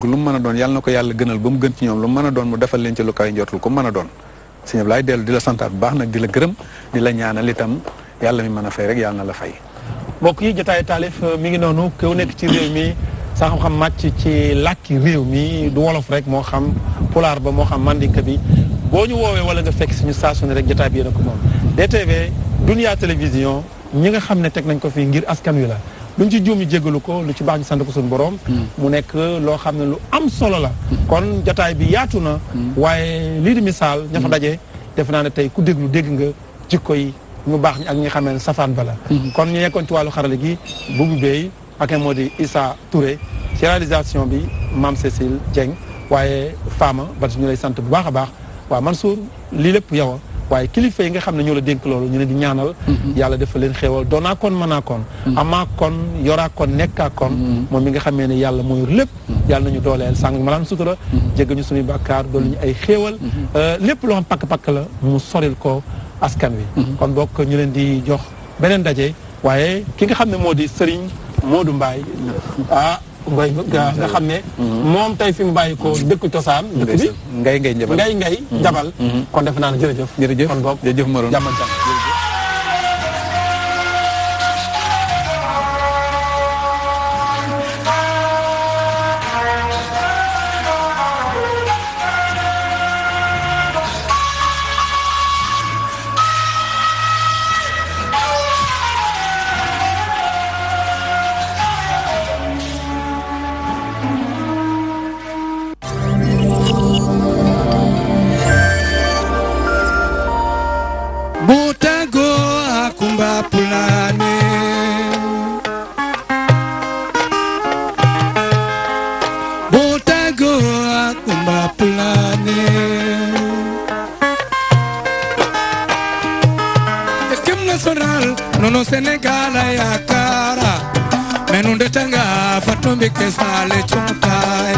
lu mu mën a doon yàlla na ko yàlla gënal ba mu gën ci ñoom lu mu mën a doon mu defal leen ci lu kaw njortul ku mu mën a doon sëñ Ablaye dellu di la santaat bu baax nag di la gërëm di la ñaanal itam yàlla mi mën a fay rek yàlla na la fay. mbokk yi jotaayu taalif mi ngi noonu ku nekk ci réew mi sa xam-xam màcc ci làkki réew mi du wolof rek moo xam pulaar ba moo xam mandinka bi boo ñu woowee wala nga fekk suñu station rek jotaay bi yéen a ko moom. DTV Dunia télévision ñi nga xam ne teg nañ ko fii ngir askan wi la. luñ ci juum ñu jégalu ko lu ci baax ñu sant ko suñu borom. mu nekk loo xam ne lu am solo la. kon jotaay bi yaatu na. waaye lii di misaal ña fa daje def naa ne tey ku déglu dégg nga jikko yi ñu baax ñi ak ñi nga xam ne safaan ba la. kon ñu nekkoon ci wàllu xarale gi Boubou Bey ak moo di Issa Touré ci réalisation bi Mame Cécile Dieng waaye Fama ba ñu lay sant bu baax a baax waaw Mansour lii lépp yow waaye kilifa yi nga xam ne ñoo la dénk loolu ñu ne di ñaanal yàlla dafa leen xéewal doonaa kon mënaa kon amaa kon yoraa kon nekkaa kon moom mi nga xamee ne yàlla mooy lépp yàlla nañu dooleel sàng malaan sutura jégg ñu suñuy bàkkaar doolu ñu ay xéewal lépp loo xam pakk-pakk la mu soril ko askan wi kon bokk ñu leen di jox beneen daje waaye ki nga xam ne moo di Serigne Modou Mbaye Ngoy nga xam ne moom tey fi mu bàyyi ko dëkk cosaan dëkk bi ngay jabal kon def naa ne jërëjëf kon boog jërëjëf Maroon jàmmal jàmm Nono Senegal ya cara menunde tanga fatumbi kesale chuntai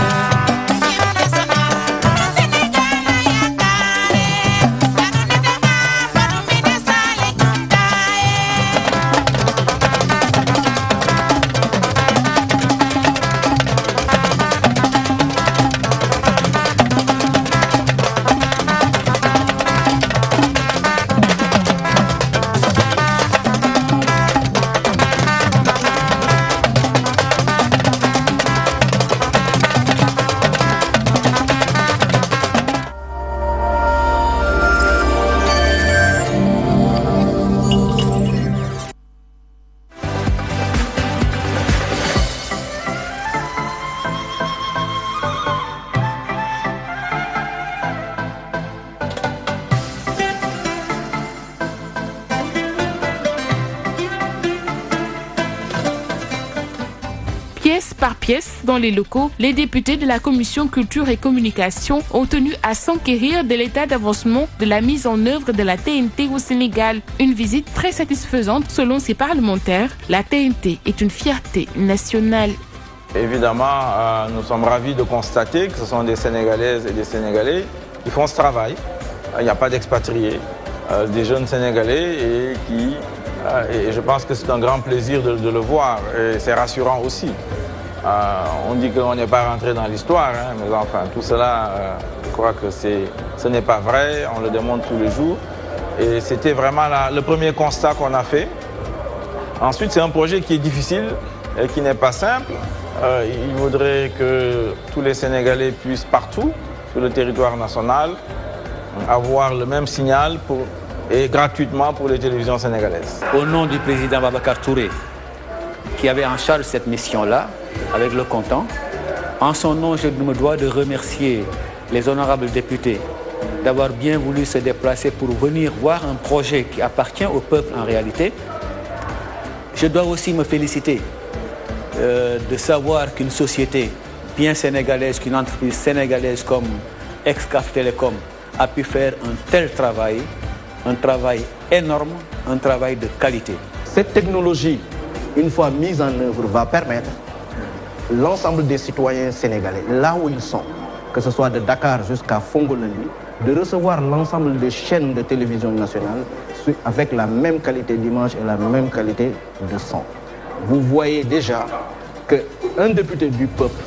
Pièce par pièce, dans les locaux, les députés de la Commission Culture et Communication ont tenu à s'enquérir de l'état d'avancement de la mise en œuvre de la TNT au Sénégal. Une visite très satisfaisante selon ces parlementaires. La TNT est une fierté nationale. Évidemment, nous sommes ravis de constater que ce sont des Sénégalaises et des Sénégalais qui font ce travail. Il n'y a pas d'expatriés, des jeunes Sénégalais et je pense que c'est un grand plaisir de le voir et c'est rassurant aussi. On dit qu'on n'est pas rentré dans l'histoire, hein, mais enfin tout cela, je crois que ce n'est pas vrai, on le démontre tous les jours. Et c'était vraiment le premier constat qu'on a fait. Ensuite, c'est un projet qui est difficile et qui n'est pas simple. Il faudrait que tous les Sénégalais puissent partout sur le territoire national avoir le même signal et gratuitement pour les télévisions sénégalaises. Au nom du président Babacar Touré, qui avait en charge cette mission-là, avec le comptant, en son nom, je me dois de remercier les honorables députés d'avoir bien voulu se déplacer pour venir voir un projet qui appartient au peuple en réalité. Je dois aussi me féliciter de savoir qu'une société bien sénégalaise, qu'une entreprise sénégalaise comme Excaf Télécom a pu faire un tel travail, un travail énorme, un travail de qualité. Cette technologie, une fois mise en œuvre, va permettre l'ensemble des citoyens sénégalais, là où ils sont, que ce soit de Dakar jusqu'à Fongolani, de recevoir l'ensemble des chaînes de télévision nationale avec la même qualité d'image et la même qualité de son. Vous voyez déjà qu'un député du peuple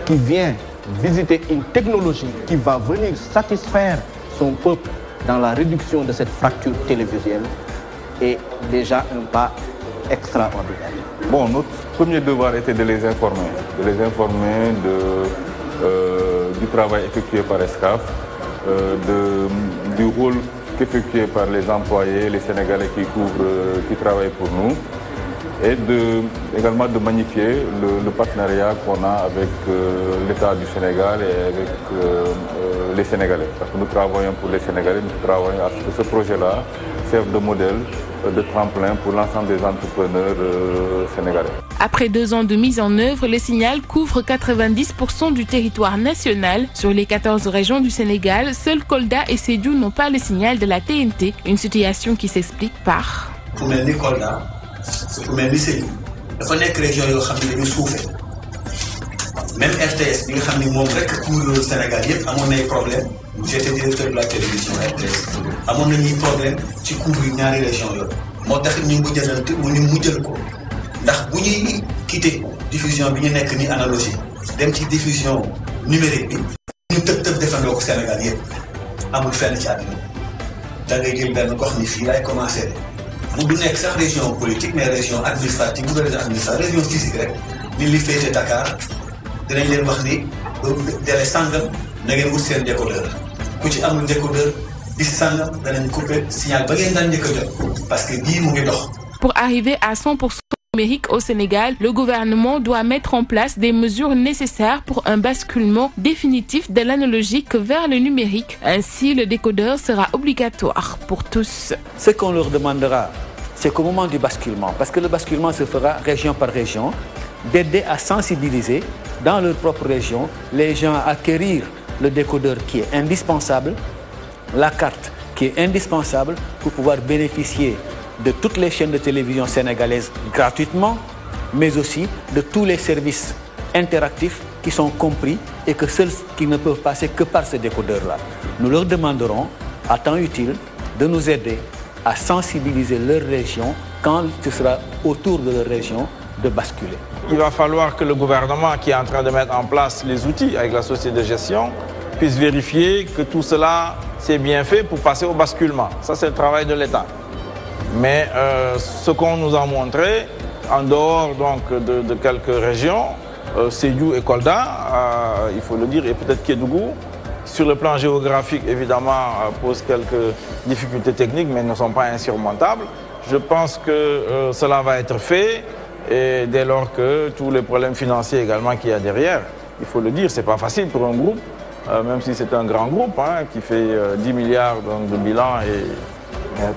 qui vient visiter une technologie qui va venir satisfaire son peuple dans la réduction de cette fracture télévisuelle est déjà un pas extraordinaire. Bon, notre premier devoir était de les informer du travail effectué par Excaf, du rôle effectué par les employés, les Sénégalais qui travaillent pour nous, et également de magnifier le partenariat qu'on a avec l'État du Sénégal et avec les Sénégalais. Parce que nous travaillons pour les Sénégalais, nous travaillons à ce que ce projet-là serve de modèle, de tremplin pour l'ensemble des entrepreneurs sénégalais. Après 2 ans de mise en œuvre, le signal couvre 90% du territoire national. Sur les 14 régions du Sénégal, seuls Kolda et Sédhiou n'ont pas le signal de la TNT. Une situation qui s'explique par... Pour mener Kolda, pour mener Sédhiou, il faut que les régions souffrent. Même RTS, qui est pour le Sénégal, il y a des problèmes. J'étais directeur de la télévision RTS. Il y a des problèmes qui couvrent les régions. Nous avons ndax bu ñuy quitter diffusion bi ñu nekk ni analogique dem ci diffusion numérique bi ñu tëb defandoo ko Sénégal yëpp amul fenn ci àdduna da ngay jël benn gox ni fii lay commencé mu du nekk sax région politique mais région administrative bu région administrative région physique rek ni li féete Dakar dinañ leen wax ni délai sangam na ngeen wut seen décodeur ku ci amul décodeur bis sangam danañ couper signal ba ngeen daan njëkk a jot parce que bii mu ngi dox. Pour arriver à 100% numérique au Sénégal, le gouvernement doit mettre en place des mesures nécessaires pour un basculement définitif de l'analogique vers le numérique. Ainsi, le décodeur sera obligatoire pour tous. Ce qu'on leur demandera, c'est qu'au moment du basculement, parce que le basculement se fera région par région, d'aider à sensibiliser dans leur propre région les gens à acquérir le décodeur qui est indispensable, la carte qui est indispensable pour pouvoir bénéficier de toutes les chaînes de télévision sénégalaises gratuitement, mais aussi de tous les services interactifs qui sont compris et que ceux qui ne peuvent passer que par ce décodeur-là. Nous leur demanderons, à temps utile, de nous aider à sensibiliser leur région quand ce sera autour de leur région de basculer. Il va falloir que le gouvernement qui est en train de mettre en place les outils avec la société de gestion puisse vérifier que tout cela s'est bien fait pour passer au basculement. Ça, c'est le travail de l'État. Mais ce qu'on nous a montré, en dehors donc, de quelques régions, Sédhiou et Kolda, il faut le dire, et peut-être Kédougou, sur le plan géographique, évidemment, pose quelques difficultés techniques, mais ne sont pas insurmontables. Je pense que cela va être fait, et dès lors que tous les problèmes financiers également qu'il y a derrière, il faut le dire, c'est pas facile pour un groupe, même si c'est un grand groupe qui fait 10 milliards de bilan, et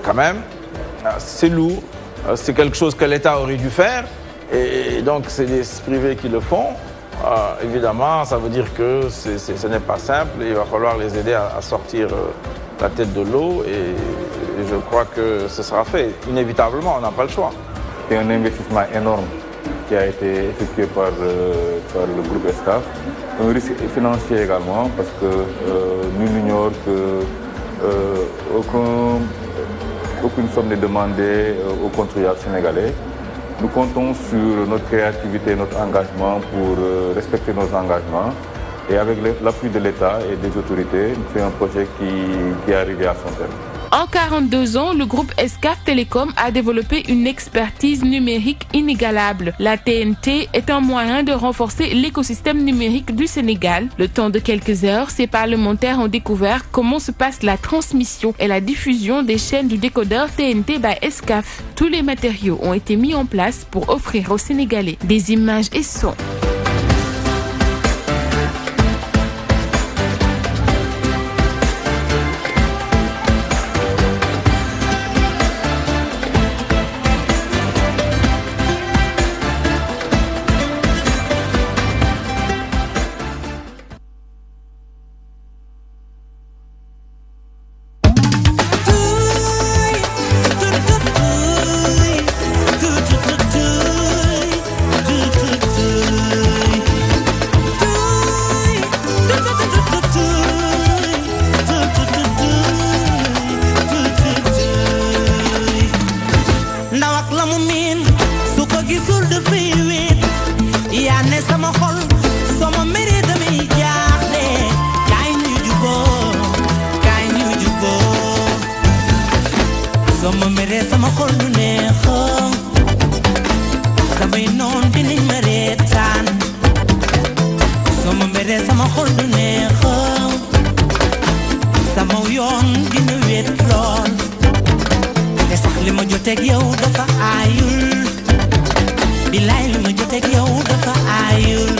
quand même, c'est lourd, c'est quelque chose que l'État aurait dû faire, et donc c'est des privés qui le font. Évidemment, ça veut dire que ce n'est pas simple, il va falloir les aider à sortir la tête de l'eau, et je crois que ce sera fait. Inévitablement, on n'a pas le choix. C'est un investissement énorme qui a été effectué par le groupe Excaf. Un risque financier également, parce que nous n'ignore qu'aucune somme n'est demandée aux contribuables sénégalais. Nous comptons sur notre créativité, notre engagement pour respecter nos engagements. Et avec l'appui de l'État et des autorités, c'est un projet qui est arrivé à son terme. En 42 ans, le groupe Excaf Télécom a développé une expertise numérique inégalable. La TNT est un moyen de renforcer l'écosystème numérique du Sénégal. Le temps de quelques heures, ces parlementaires ont découvert comment se passe la transmission et la diffusion des chaînes du décodeur TNT by Excaf. Tous les matériaux ont été mis en place pour offrir aux Sénégalais des images et sons. ma mere sama xol du neex sama yoon dina wet lool te sax li ma joteeg yow dafa aayul bilaay li ma joteeg yow dafa aayul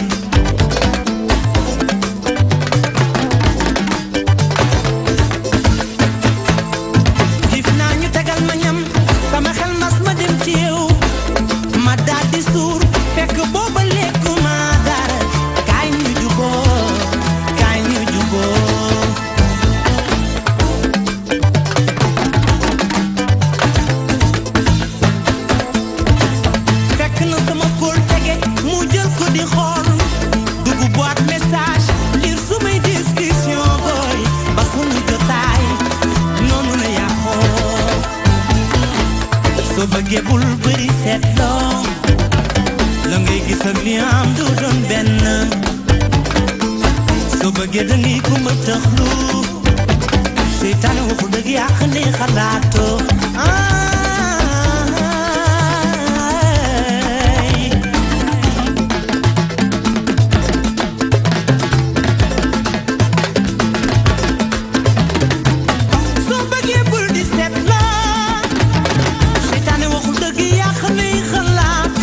xiif naa ñu tegal ma ñam sama xel mas ma dem ci yow ma daal di suur fekk booba lekku ma dara kaay ñu juboo kaay ñu juboo fekk na sama kóol tege mu jël ko di xool dugg boîte message lire sumay discussion boy ba sunu jotaay noonu la yàqoo soo bëggee bul bëri seetloo la ngay gis ak li am du doon benn soo bëggee da ngay ko ma taxlu seytaane waxul dëgg yàq ne xalaatoo soo bëggee bul di seetloo seytaane waxul dëgg yàq ne xalaat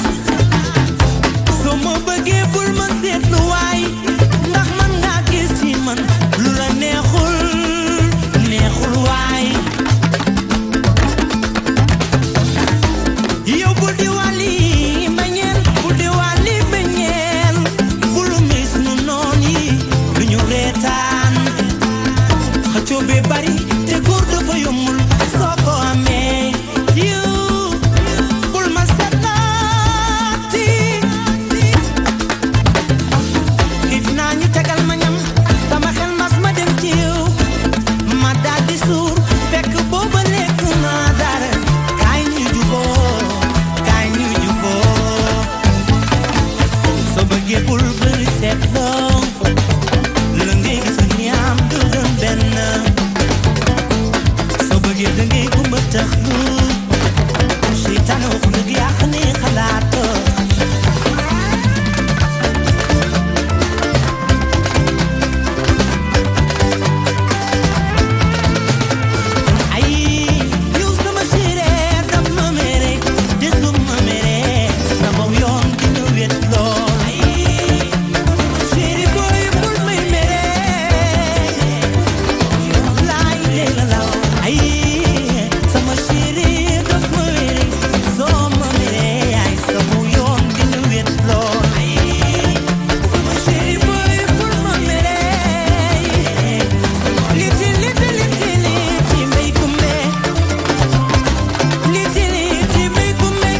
soo ma bëggee bul ma seetlu waay ndax man nga gis ci man lu la neexul neexul waay yow bul di wàlli bañeel bul di wàlli bañeel bul mis nu noon yi lu ñu reetaan xëccoo bee bari te góor dafa yombul soo ko amee yow bul ma seetlaati xiif naa ñu tegal ma ñam sama xel mas ma dem ci yow ma daal di suur fekk booba lekk naa dara kaay ñu juboo kaay ñu juboo soo bëggee bul bëri seetloo la ngay gis ni am du doon benn soo bëggee da ngay gumba taxlu seytaane waxul dëgg yàq ne xalaatoo ay yow sama séeréer daf ma mere desum ma mere sama yoon dina wet lool ay séeri booy bul may mere laay lee la law ay sama séeréer daf ma mere soo ma mere ay sama yoon dina wet lool ay sama séeri booy bul ma mere liti liti liti liti mbay kumbe liti liti mbay kumbe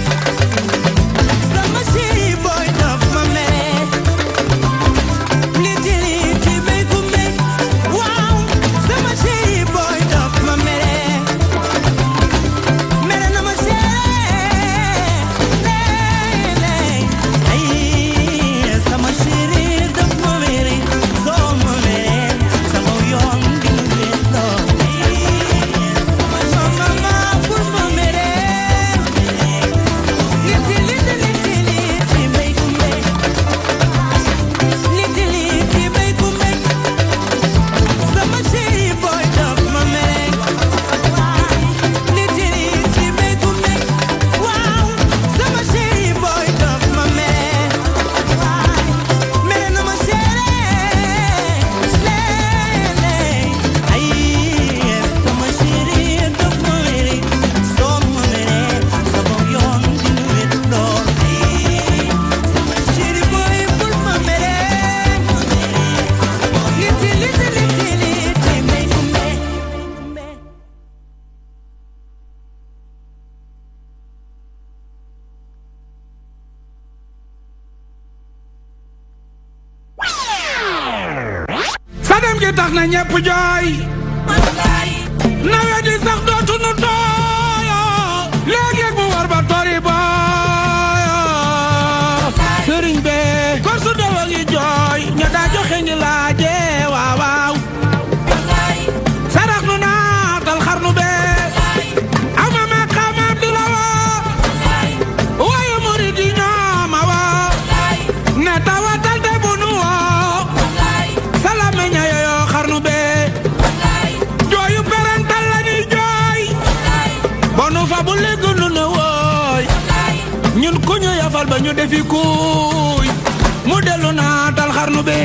sama séeri booy daf ma mere liti liti mbay kumbe waaw sama séeri booy daf ma mere mere na ma séeri ay sama séeri daf ma mere soo ma mere sama yoon dina wet lool mama bul ma mere liti liti liti liti mbay kumbe liti liti mbay kumbe sama séeri booy daf ma mere liti liti mbay kumbe waaw sama séeri booy daf ma mere mere na ma séeri ay sama séeri daf ma mere soo ma mere sama yoon dina wet lool sama séeri booy bul ma mere liti liti liti liti mbay kumbe sa dem gi tax na ñepp jooy nawet yi sax dootuñu tooyo léegi bu war ba tori booyo sëriñ bee gor su dawa ngi jooy ña daa joxe ngi laaje waaw waaw sarax nu naatal xarnu bee ama ma xamaam di la woo waaye murid yi ñooma woo ne tawatal te bu nu woo ñu defi kuuy mu dellu naatal xarnu bi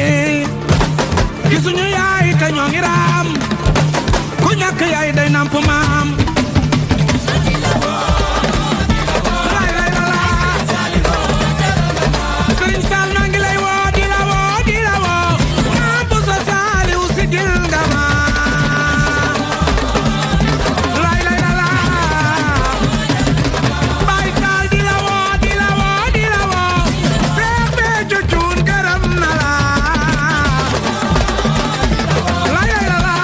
gisuñu yaay te ñoo ngi raam ku ñàkk yaay day namp maam Sëriñ Saal naa ngi lay woo di la woo di la woo maam bu sa saaliw si gil nga ma lay lay la la Baay Saal di la woo di la woo di la woo Seex Béthio Thioune gërëm na la lay lay la la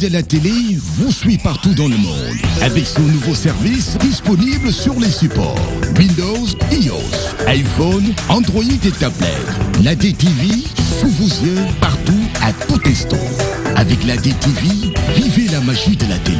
de la télé vous suit partout dans le monde avec son nouveau service disponible sur les supports Windows, iOS, iPhone, Android et tablette. La DTV sous vos yeux partout à tout instant. Avec la DTV, vivez la magie de la télé.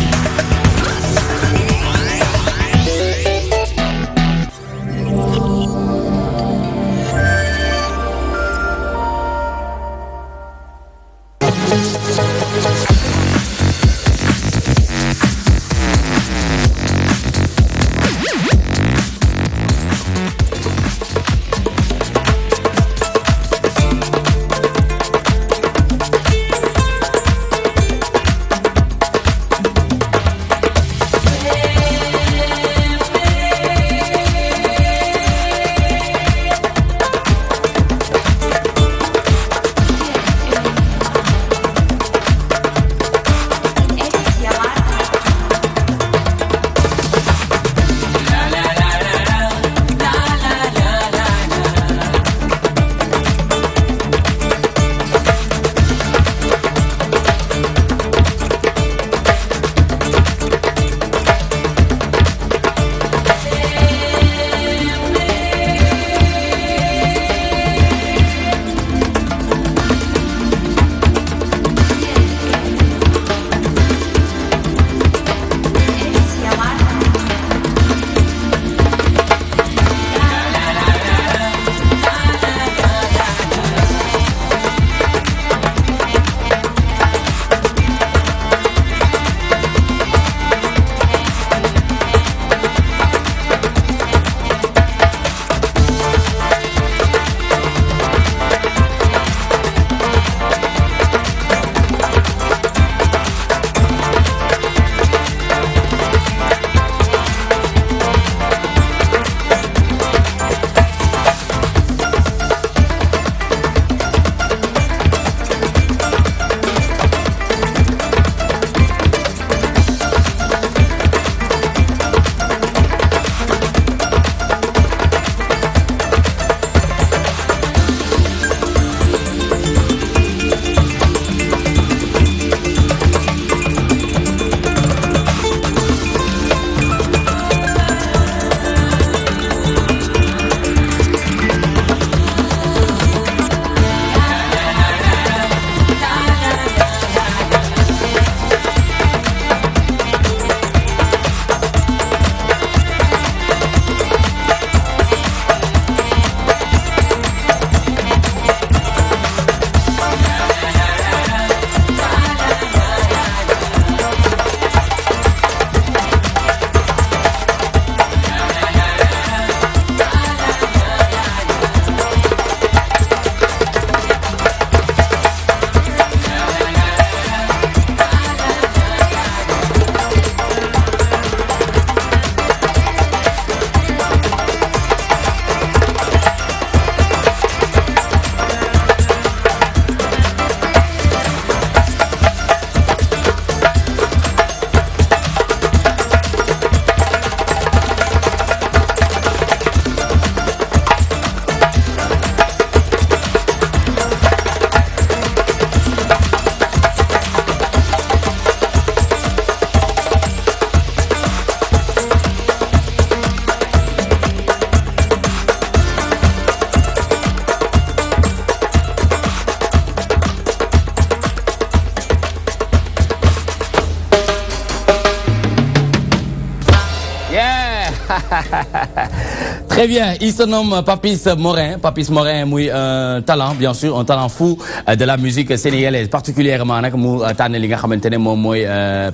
Très bien, il se nomme Papis Morin. Papis Morin muy un talent, bien sûr, un talent fou de la musique sénégalaise, particulièrement nag mu tànn li nga xamante ne moom mooy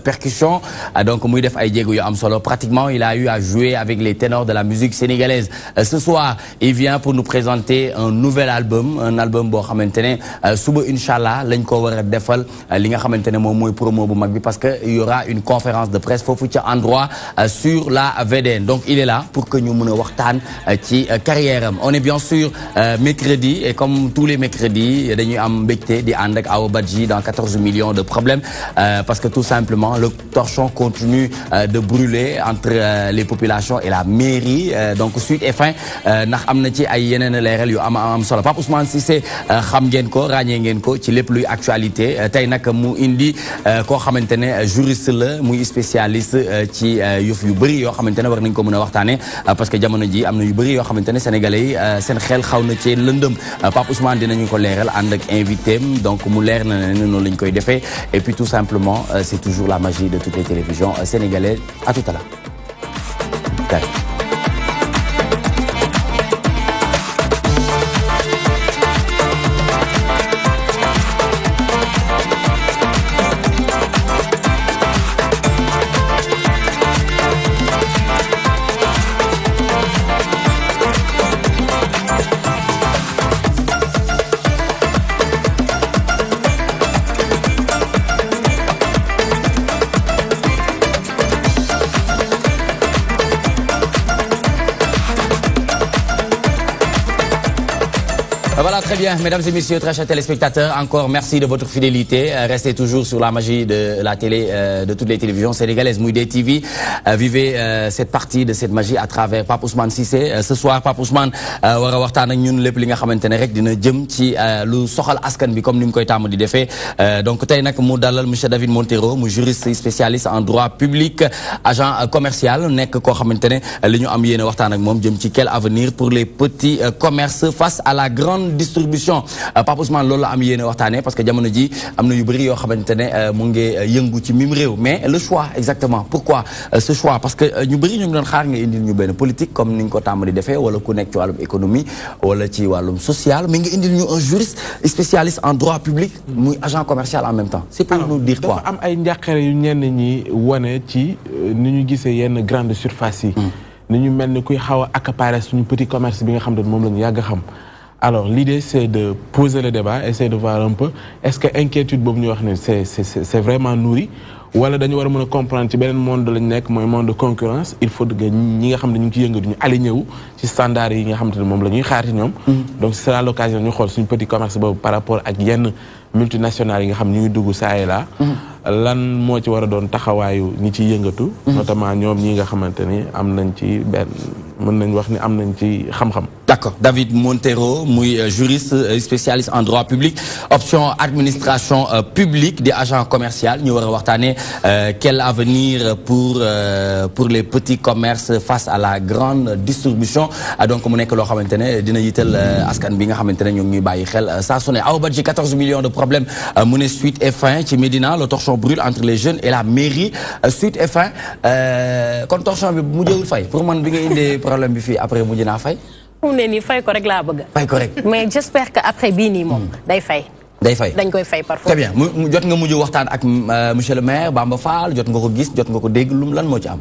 percussion, donc muy def ay jéego yu am solo. Pratiquement, il a eu à jouer avec les ténors de la musique sénégalaise. Ce soir, il vient pour nous présenter un nouvel album, un album boo xamante ne suba inchallah lañ ko war a defal li nga xamante ne moom mooy promo bu mag bi, parce que il y aura une conférence de presse foofu ca endroit sur la VDN. Donc il est là pour que ñu mën a waxtaan ci carrière am. On est bien sûr mercredi et comme tous les mercredis dañuy am mbégte di ànd ak Awa Badji dans 14 millions de problèmes parce que tout simplement le torchon continue de brûler entre les populations et la mairie donc Sud FM ndax am na ci ay yeneen leeral yu am solo Pape Ousmane Cissé xam ngeen ko ràññee ngeen ko ci lépp luy actualité tey nag mu indi koo xamante ne juriste la muy spécialiste ci yëf yu bëri yoo xamante ne war nañ ko mën a waxtaane parce que jamono ji am na yu bëri yoo xamante ne sénégalais yi seen xel xaw na ci lëndëm Pape Ousmane dinañu ko leeral ànd ak invité am donc mu leer na ne noonu lañ koy defee et puis tout simplement c'est toujours la magie de toutes les télévisions sénégalaises à tout à l'heure. Voilà, très bien. Mesdames et messieurs, très chers téléspectateurs, encore merci de votre fidélité. Restez toujours sur la magie de la télé, de toutes les télévisions sénégalaises, Moudé TV. Vivez cette partie de cette magie à travers Pape Ousmane Cissé. Ce soir, Pape Ousmane war a waxtaan ak ñun lépp li nga xamante ne rek dina jëm ci lu soxal askan bi comme ni mu koy tàmm di defee. Donc tey nag mu dalal monsieur David Montero, mu juriste spécialiste en droit public, agent commercial, nekk koo xamante ne li ñu am yéene waxtaan ak moom jëm ci quel avenir pour les petits commerces face à la grande distribution Pape Ousmane loolu la am yéene waxtaanee parce que jamono ji am na yu bëri yoo xamante ne mu ngi yëngu ci mim réew mais le choix exactement pourquoi ce choix parce que ñu bëri ñu ngi doon xaar nga indil ñu benn politique comme ni ñu ko tàmm di defee wala ku nekk ci wàllum économie wala ci wàllum social mais nga indil ñu un juriste spécialiste en droit public muy agent commercial en même temps c'est pour nous dire quoi. dafa am ay njàqare yu ñenn ñi wane ci ni ñu gisee yenn grande surface yi. ni ñu mel ni kuy xaw a accaparer suñu petit commerce bi nga xam ne moom la ñu yàgg xam. Alors l'idée c'est de poser le débat, essayer de voir un peu est-ce que inquiétude boobu ñu wax ne c'est vraiment nourri wala dañu war a mën a comprendre ci beneen monde lañ nekk mooy monde de concurrence il faut que ñi nga xam ne ñu ngi ci yëngatu ñu aligné wu ci standards yi nga xam ne moom la ñuy xaar ci ñoom. Donc ce sera l'occasion ñu xool suñu petit commerce boobu par rapport ak yenn multinationales yi nga xam ne ñu ngi dugg saa et là. lan moo ci war a doon taxawaayu ñi ciy yëngatu. notamment ñoom ñi nga xamante ni am nañ ci benn mën nañ wax ni am nañ ci xam-xam. D'accord. David Montero, muy juriste spécialiste en droit public, option administration publique des agents commerciaux. Ñu war a waxtaanee quel avenir pour les petits commerces face à la grande distribution. Donc mu nekk loo xamante ne dina yitteel askan bi nga xamante ne ñoo ngi bàyyi xel saa su ne. Awa Badji 14 millions de problèmes mu ne Sud FM ci Médina le torchon brûle entre les jeunes et la mairie. Sud FM kon torchon bi mujjewul fay pour man bi nga indee problème bi fii après mujj naa fay. mu ne nii fay ko rek laa bëgg. fay ko rek mais j'espère que après bii nii moom day fay. day fay dañ koy fay parfois. très bien mu jot nga mujj waxtaan ak monsieur le maire Bamba Fall jot nga ko gis jot nga ko dégg lu lan moo ci am.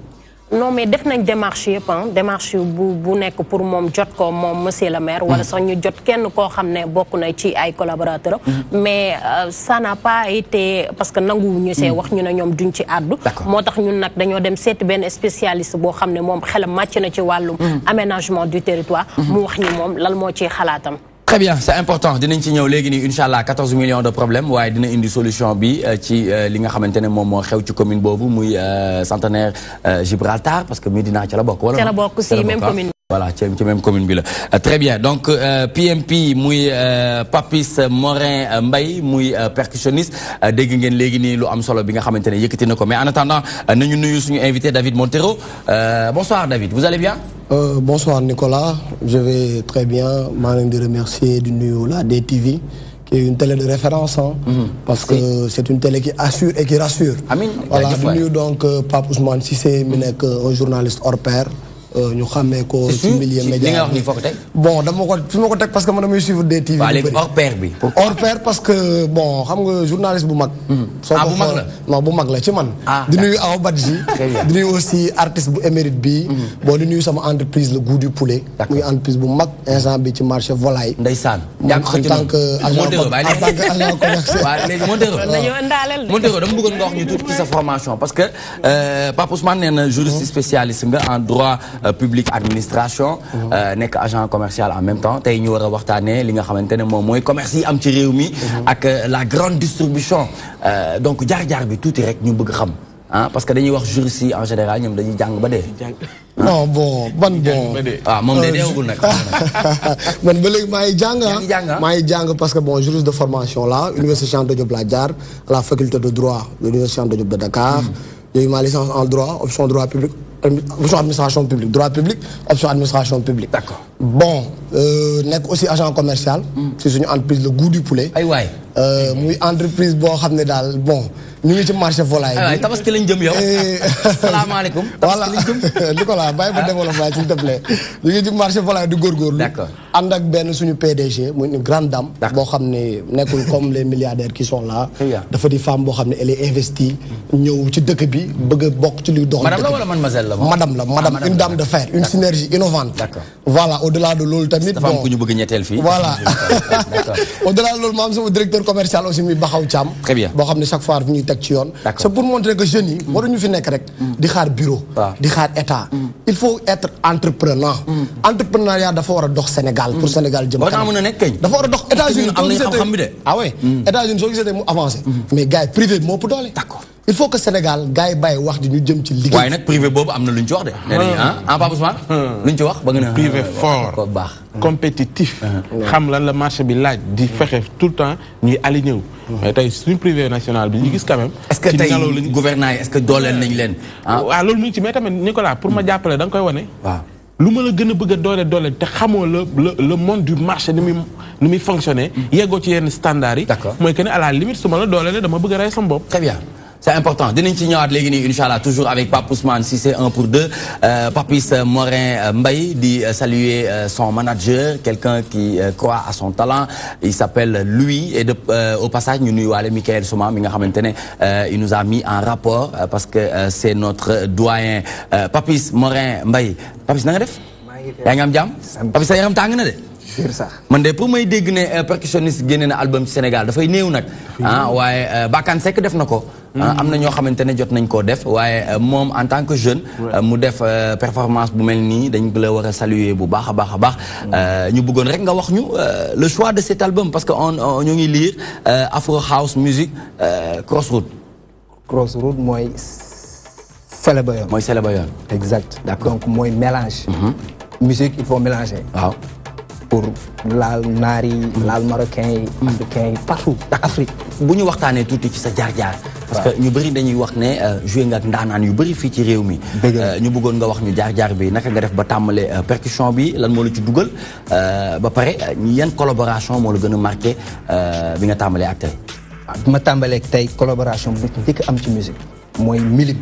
non mais def nañ démarche yëpp démarche bu nekk pour moom jot ko moom monsieur le maire. wala sax ñu jot kenn koo xam ne bokk na ci ay collaborateurs. mais ça n'a pas été parce que nanguwuñu see wax ñu ne ñoom duñ ci àddu. moo tax ñun nag dañoo dem seeti benn spécialiste boo xam ne moom xelam màcc na ci wàllum aménagement du territoire. mu wax ñu moom lan moo ciy xalaatam. Très bien, c'est important. Dinañ ci ñëw léegi nii inchallah 14 millions de problèmes waaye dina indi solution bi ci li nga xamante ne moom moo xew ci commune boobu muy centenaire Gibraltar parce que Médina ci la bokk. wala ci la bokk si même commune. Voilà, ci même commune bi la. Très bien. Donc PMP muy Papis Morin Mbaye muy percussionniste dégg ngeen léegi nii lu am solo bi nga xamante ne yëkkati na ko mais en attendant nañu nuyu suñu invité David Montero. Bonsoir David, vous allez bien? Bonsoir Nicolas, je vais très bien. maa ngi leen di remercier du nuyu la DTV qui est une télé de référence parce que c'est une télé qui assure et qui rassure. Amiin. Voilà, du nuyu donc Pape Ousmane Cissé mi nekk un journaliste hors pair. ñu xàmmee ko ci milieu média. li nga wax nii foo ko teg. bon dama ko fi ma ko teg parce que man damay suivre DTV. waaw léegi hors pair bi. hors pair parce que bon xam nga journaliste bu mag. soo ko bu mag la non bu mag la ci man. di nuyu Awa Badji. di nuyu aussi artiste bu émérite bi. bon di nuyu sama entreprise le goût du poulet. muy entreprise bu mag instant bi ci marché volaille. ndeysaan. en tant que agent commercial. waaw léegi Montero dama bëggoon nga wax ñu tuuti ci sa formation parce que Pape Ousmane nee na juriste spécialiste nga en droit public administration. nekk agent commercial en même temps tey ñu war a waxtaanee li nga xamante ne moom mooy commerce yi am ci réew mi. ak la grande distribution. donc jaar-jaar bi tuuti rek ñu bëgg xam. parce que dañuy wax juristes yi en général ñoom dañuy jàng ba dee. non bon ban bon. waaw moom de deewagul nag. man ba léegi maa ngi jàng parce que bon juriste de formation là université Cheikh Anta Diop laa jaar à la faculté de droit de l'université Cheikh Anta Diop de Dakar. j'ai eu ma licence en droit option droit public option administration publique droit public option administration publique. D'accord. Bon nekk aussi agent commercial. si suñu entreprise le goût du poulet. ay waay. muy entreprise boo xam ne daal bon. ñu ngi ci marché volaille bi. tabaski lañ jëm yow. salaamaaleykum. voilà Nicolas bàyyi ba développement s'il te plaît. ñu ngi ci marché volaille di góorgóorlu. d'accord ànd ak benn suñu PDG muy une grande dame. boo xam ne nekkul comme les milliardaires qui sont là. dafa di femme boo xam ne elle est investie. ñëw ci dëkk bi bëgg a bokk ci luy dox. madame la wala mademoiselle la madame la madame une dame de fer une synergie innovante. d'accord voilà au delà de loolu tamit. dafa am ku ñu bëgg ñetteel fii. voilà au delà de loolu ma am sama directeur commercial aussi muy Baxaw Thiam. très bien boo xam ne chaque fois ñuy teg ci yoon. c'est pour montrer que jeunes yi waruñu fi nekk rek di xaar bureau di xaar état il faut être entrepreneur entrepreneuriat dafa war a dox Sénégal pour Sénégal jëm kanam mën a nekk kañ dafa war a dox États-Unis am nañ xam-xam bi de ah ouais États-Unis soo gisee mu avancé mais gars yi privé bi moo ëpp doole d'accord il faut que Sénégal gars yi bàyyi wax di ñu jëm ci liggéey waaye nag privé boobu am na lu ñu ci wax de nee nañu Pape Ousmane lu ñu ci wax ba nga ne privé fort ko baax compétitif xam lan la marché bi laaj di fexe tout le temps ñuy aligné wu mais tey suñu privé national bi ñu gis quand même est-ce que tey gouvernement yi est-ce que dooleel nañ leen waaw loolu mu ngi ci mais tamit Nicolas pour ma jàppale da nga koy wane waaw lu ma la gën a bëgg a doole te xamoo le monde du marché ni muy fonctionner yeggoo ci yenn standards yi mooy que ne à la limite su ma la dooleele dama bëgg a rey sama bopp très bien c'est important dinañ ci ñëwaat léegi nii inchallah toujours avec Pape Ousmane si c'est 1 pour 2 Papis Morin Mbaye di saluer son manager quelqu'un qui croit à son talent il s'appelle Louis et au passage ñu nuyuwaale Michael Souma mi nga xamante ne il nous a mis en rapport parce que c'est notre doyen Papis Morin Mbaye Papis na nga def yaa ngi am jàmm Papis sa yaram tàng na de man de pour may dégg ne percussionniste génne na album ci Sénégal dafay néew nag waaye Bakane Seck def na ko am na ñoo xamante ne jot nañ koo def waaye moom en tant que jeune mu def performance bu mel nii dañ la war a saluer bu baax a baax a baax ñu bëggoon rek nga wax ñu le choix de cet album parce que ñoo ngi lire Afro House Music Crossroad mooy Célébé yoon mooy Célébé yoon exact d'accord donc mooy mélange musique il faut mélanger waaw pour laal naar yi laal marocain yi africain yi partout Afrique bu ñu waxtaanee tuuti ci sa jaar-jaar parce que ñu bëri dañuy wax ne joué nga ak ndaanaan yu bëri fii ci réew mi ñu bëggoon nga wax ñu jaar-jaar bi naka nga def ba tàmbale percussion bi lan moo la ci dugal ba pare yan collaboration moo la gën a marqué bi nga tàmbalee ak tey bi ma tàmbalee ak tey collaboration bu njëkk am ci musique mooy Milim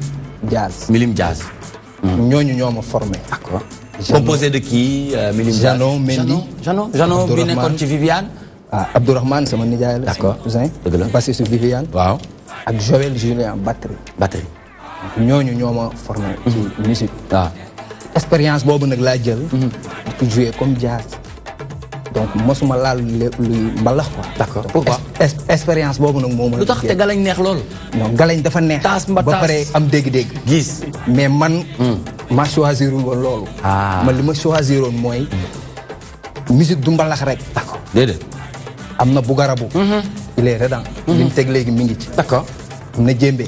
Jazz ñooñu ñoo ma formé d'accord composé de qui Milim Jano Mendy Jano bi nekkoon ci Viviane Abdourahmane sama nijaay la d'accord cousin dëgg la bassiste Viviane waaw ak Joël Julien batterie ñooñu ñoo ma formé ci musique waaw expérience boobu nag laa jël di jouer comme jazz donc mosuma laal luy mbalax quoi d'accord pourquoi expérience boobu nag moo ma lu tax te galañ neex loolu non galañ dafa neex ba pare am dégg-dégg gis mais man ma choisir woon loolu man li ma choisir woon mooy musique du mbalax rek d'accord déedéet am na bu garabu il est redans li mu teg léegi mi ngi ci d'accord am na jémbe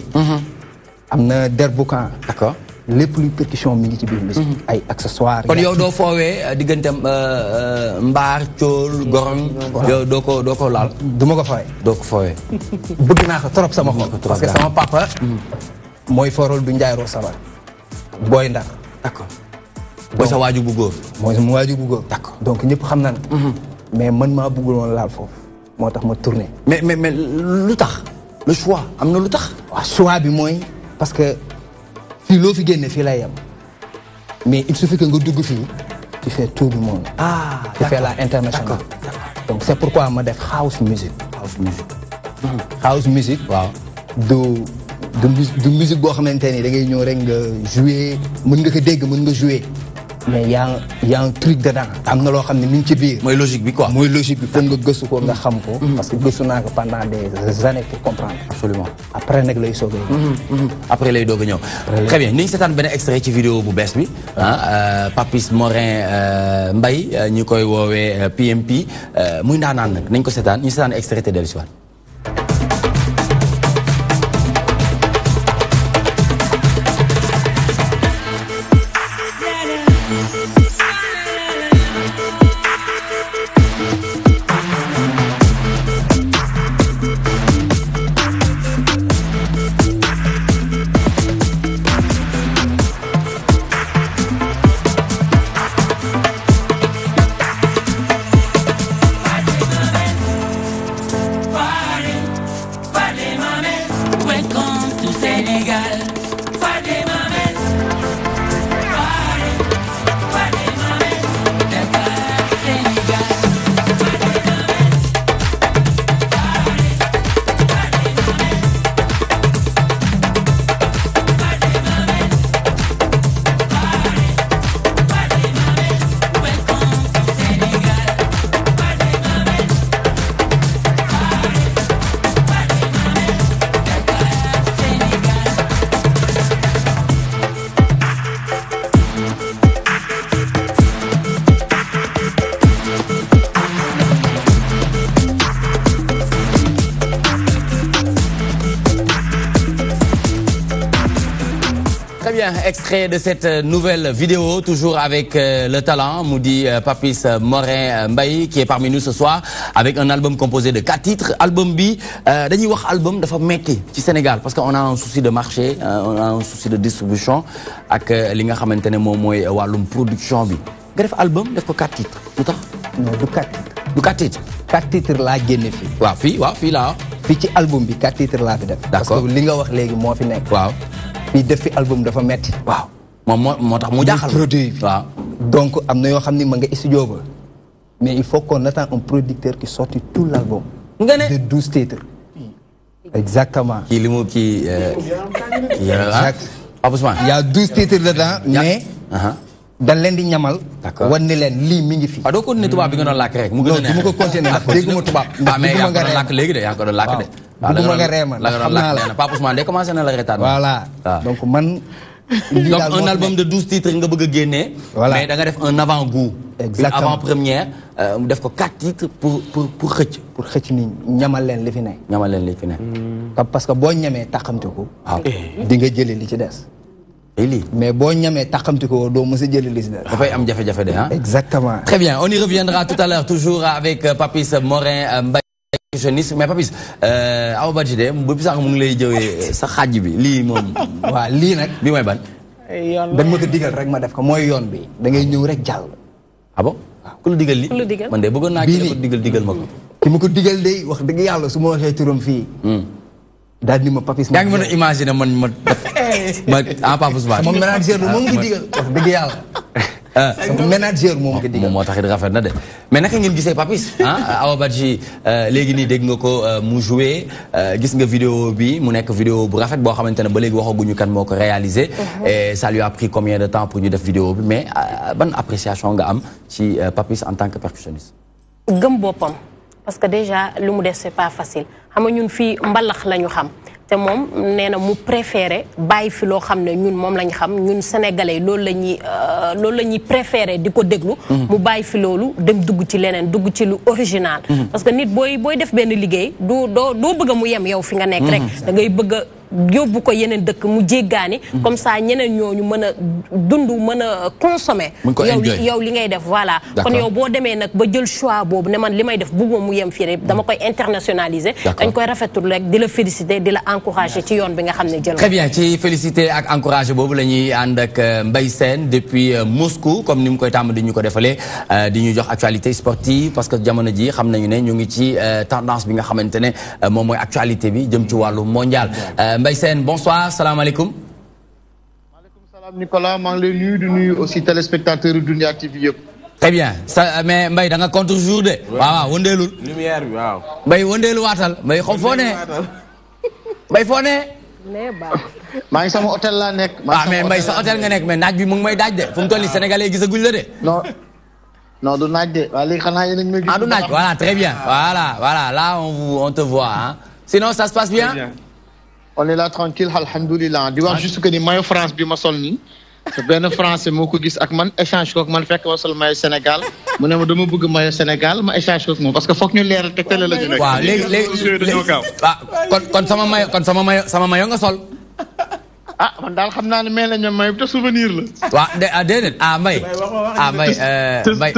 am na derbukan d'accord lépp luy percussion mi ngi ci biir musique ay accessoires kon yow doo foowee diggante mbaar cool gorong yow doo ko laal du ma ko foowee doo ko foowee bëgg naa ko trop sama xol parce que sama papa mooy forol du Njaay Roo Sabar booy Ndar d'accord mooy sa waaju bu góor mooy sama waaju bu góor d'accord donc ñëpp xam nañ mais man maa bëggul woon laal foofu moo tax ma tourné mais lu tax le choix am na lu tax waaw choix bi mooy parce que fii loo fi génne fii lay yem mais il suffit que nga dugg fii tu fais tout le monde tu fais la international donc c'est pourquoi ma def house music house music waaw du musique boo xamante ni da ngay ñëw rek nga jouer mën nga ko dégg mën nga jouer mais y a un truc dedans. am na loo xam ne mi ngi ci biir. mooy logique bi quoi. mooy logique bi foog nga gëstu ko nga xam ko. parce que gëstu naa ko pendant des années pour comprendre. absolument après nag lay soog a après lay doog a ñëw. très bien ni ñu seetaan benn extrait ci vidéo bu bees bi. Papis Morin Mbaye ñu koy woowee PMP muy ndaanaan nag nañ ko seetaan ñu seetaan extrait te dellu si waat. Extrait de cette nouvelle vidéo, toujours avec le talent, Moudi Papis Morin Mbaye, qui est parmi nous ce soir, avec un album composé de 4 titres. Album bi, dañuy wax album dafa metti ci Sénégal, parce qu'on a un souci de marché, on a un souci de distribution, ak li nga xamantene moom mooy wàllum production bi. Nga def album, def ko 4 titres. Lu tax? Non, du 4 titres. Du 4 titres. 4 titres laa génne fii. waaw fii laa. fii ci album bi 4 titres laa fi def. D'accord. Parce que li nga wax léegi moo fi nekk. waaw. fii def fi album dafa metti. waaw moo tax mu jaaxal. produit bi. waaw. donc am na yoo xam ni ma nga studio ba. mais il faut qu'on attend un producteur qui sorti tout l'album. nga ne de 12 titres. exactement. kii li mu kii. exact. Ousmane. il y a 12 titres dedans mais. dañ leen di ñamal. d'accord wan ni leen lii mi ngi fi. doo continuer tubaab bi nga doon làkk rek. mu gën a neex non du ma ko continuer ndax dégguma tubaab. mais yaa ngi ko doon làkk léegi de yaa ngi ko doon làkk de. bëgguma nga reema ndax xam naa la Pape Ousmane de commencé na la retaan. voilà donc man. donc un album de 12 titres nga bëgg a génnee. voilà mais da nga def un avant-goût. exactement une avant-première def ko 4 titres pour xëcc. pour xëcc ni ñamal leen li fi nekk. ñamal leen li fi nekk. parce que boo ñamee taxamti ko. waaw di nga jëlee li ci des. mais boo ñamee taxamti ko doo mës a jëlee li ci des. dafay am jafe-jafe de ah. exactement. très bien on y reviendra tout à l'heure toujours avec Papis Morin Mbaye. mais Papis Awa Badji de bu sax mu ngi lay jëwee sa xaaj bi lii moom. waaw lii nag. bi mooy ban. dañ ma ko digal rek ma def ko mooy yoon bi da ngay ñëw rek jàll. ah bon ku la digal li ku la digal man de bëggoon naa ki ko digal ma ko. ki ma ko digal de wax dëgg yàlla su ma waxee turam fii. daal ni ma Papis. yaa ngi mën a imaginer man ma Pape Ousmane. sama manager bi moom nga digal wax dëgg yàlla. sama manager moom nga digal moo tax it rafet na de mais naka ngeen gisee Papis Awa Badji léegi nii dégg nga ko mu joué gis nga vidéo bi mu nekk vidéo bu rafet boo xamante ne ba léegi waxaguñu kan moo ko réalisé. et ça lui a pris combien de temps pour ñu def vidéo bi mais ban appréciation nga am ci Papis en tant que percussionniste. gëm boppam parce que déjà lu mu def c'est pas facile xam nga ñun fii mbalax la ñu xam. te moom nee na mu préféré bàyyi fi loo xam ne ñun moom lañ xam ñun sénégalais loolu la ñuy préféré di ko déglu. mu bàyyi fi loolu dem dugg ci leneen dugg ci lu original. parce que nit booy def benn liggéey doo bëgg a mu yem yow fi nga nekk rek da ngay bëgg a yóbbu ko yeneen dëkk mu jéggaani. comme ça ñeneen ñooñu mën a dund mën a consommer. yow li ngay def voilà. kon yow boo demee nag ba jël choix boobu ne man li may def bëgguma mu yem fii rek dama koy internationaliser. dañ koy rafetul rek di la féliciter di la encourager ci yoon bi nga xam ne jël. très bien ci féliciter ak encourager boobu la ñuy ànd ak Mbaye Sène depuis Moscou comme ni mu koy tàmm di ñu ko defalee di ñu jox actualité sportive parce que jamono ji xam nañu ne ñu ngi ci tendance bi nga xamante ne moom mooy actualité bi jëm ci wàllu mondial. Mbaye Sène bonsoir salaamaaleykum. maaleykum salaam Nicolas maa ngi lay nuyu di nuyu aussi téléspectateurs Dunia TV yëpp. très bien mais Mbaye da nga contre jour de. waaw wëndeelul. lumière bi waaw. Mbaye wëndeelu waatal Mbaye xam foo ne. Mbaye foo ne. maa ngi sama hôtel laa nekk. mais Mbaye sa hôtel nga nekk mais naaj bi mu ngi may daaj de fu mu toll nii sénégalais gisaguñ la de. non du naaj de waaye léegi xanaa yéen a ngi may gis. du naaj voilà très bien voilà là on te voit hein. Sinon ça se passe bien. On est là tranquille alhamdoulilah di wax juste que ni maillot France bi ma sol nii. benn français moo ko gis ak man échange kook man fekk ma sol maillot Sénégal mu ne ma dama bëgg maillot Sénégal ma échange kook moom parce que foog ñu leeral te télé la ñu nekk. waaw léegi kon sama maillot nga sol. man daal xam naa ne mel nañu maillot te souvenir la. waaw déedéet Mbaye.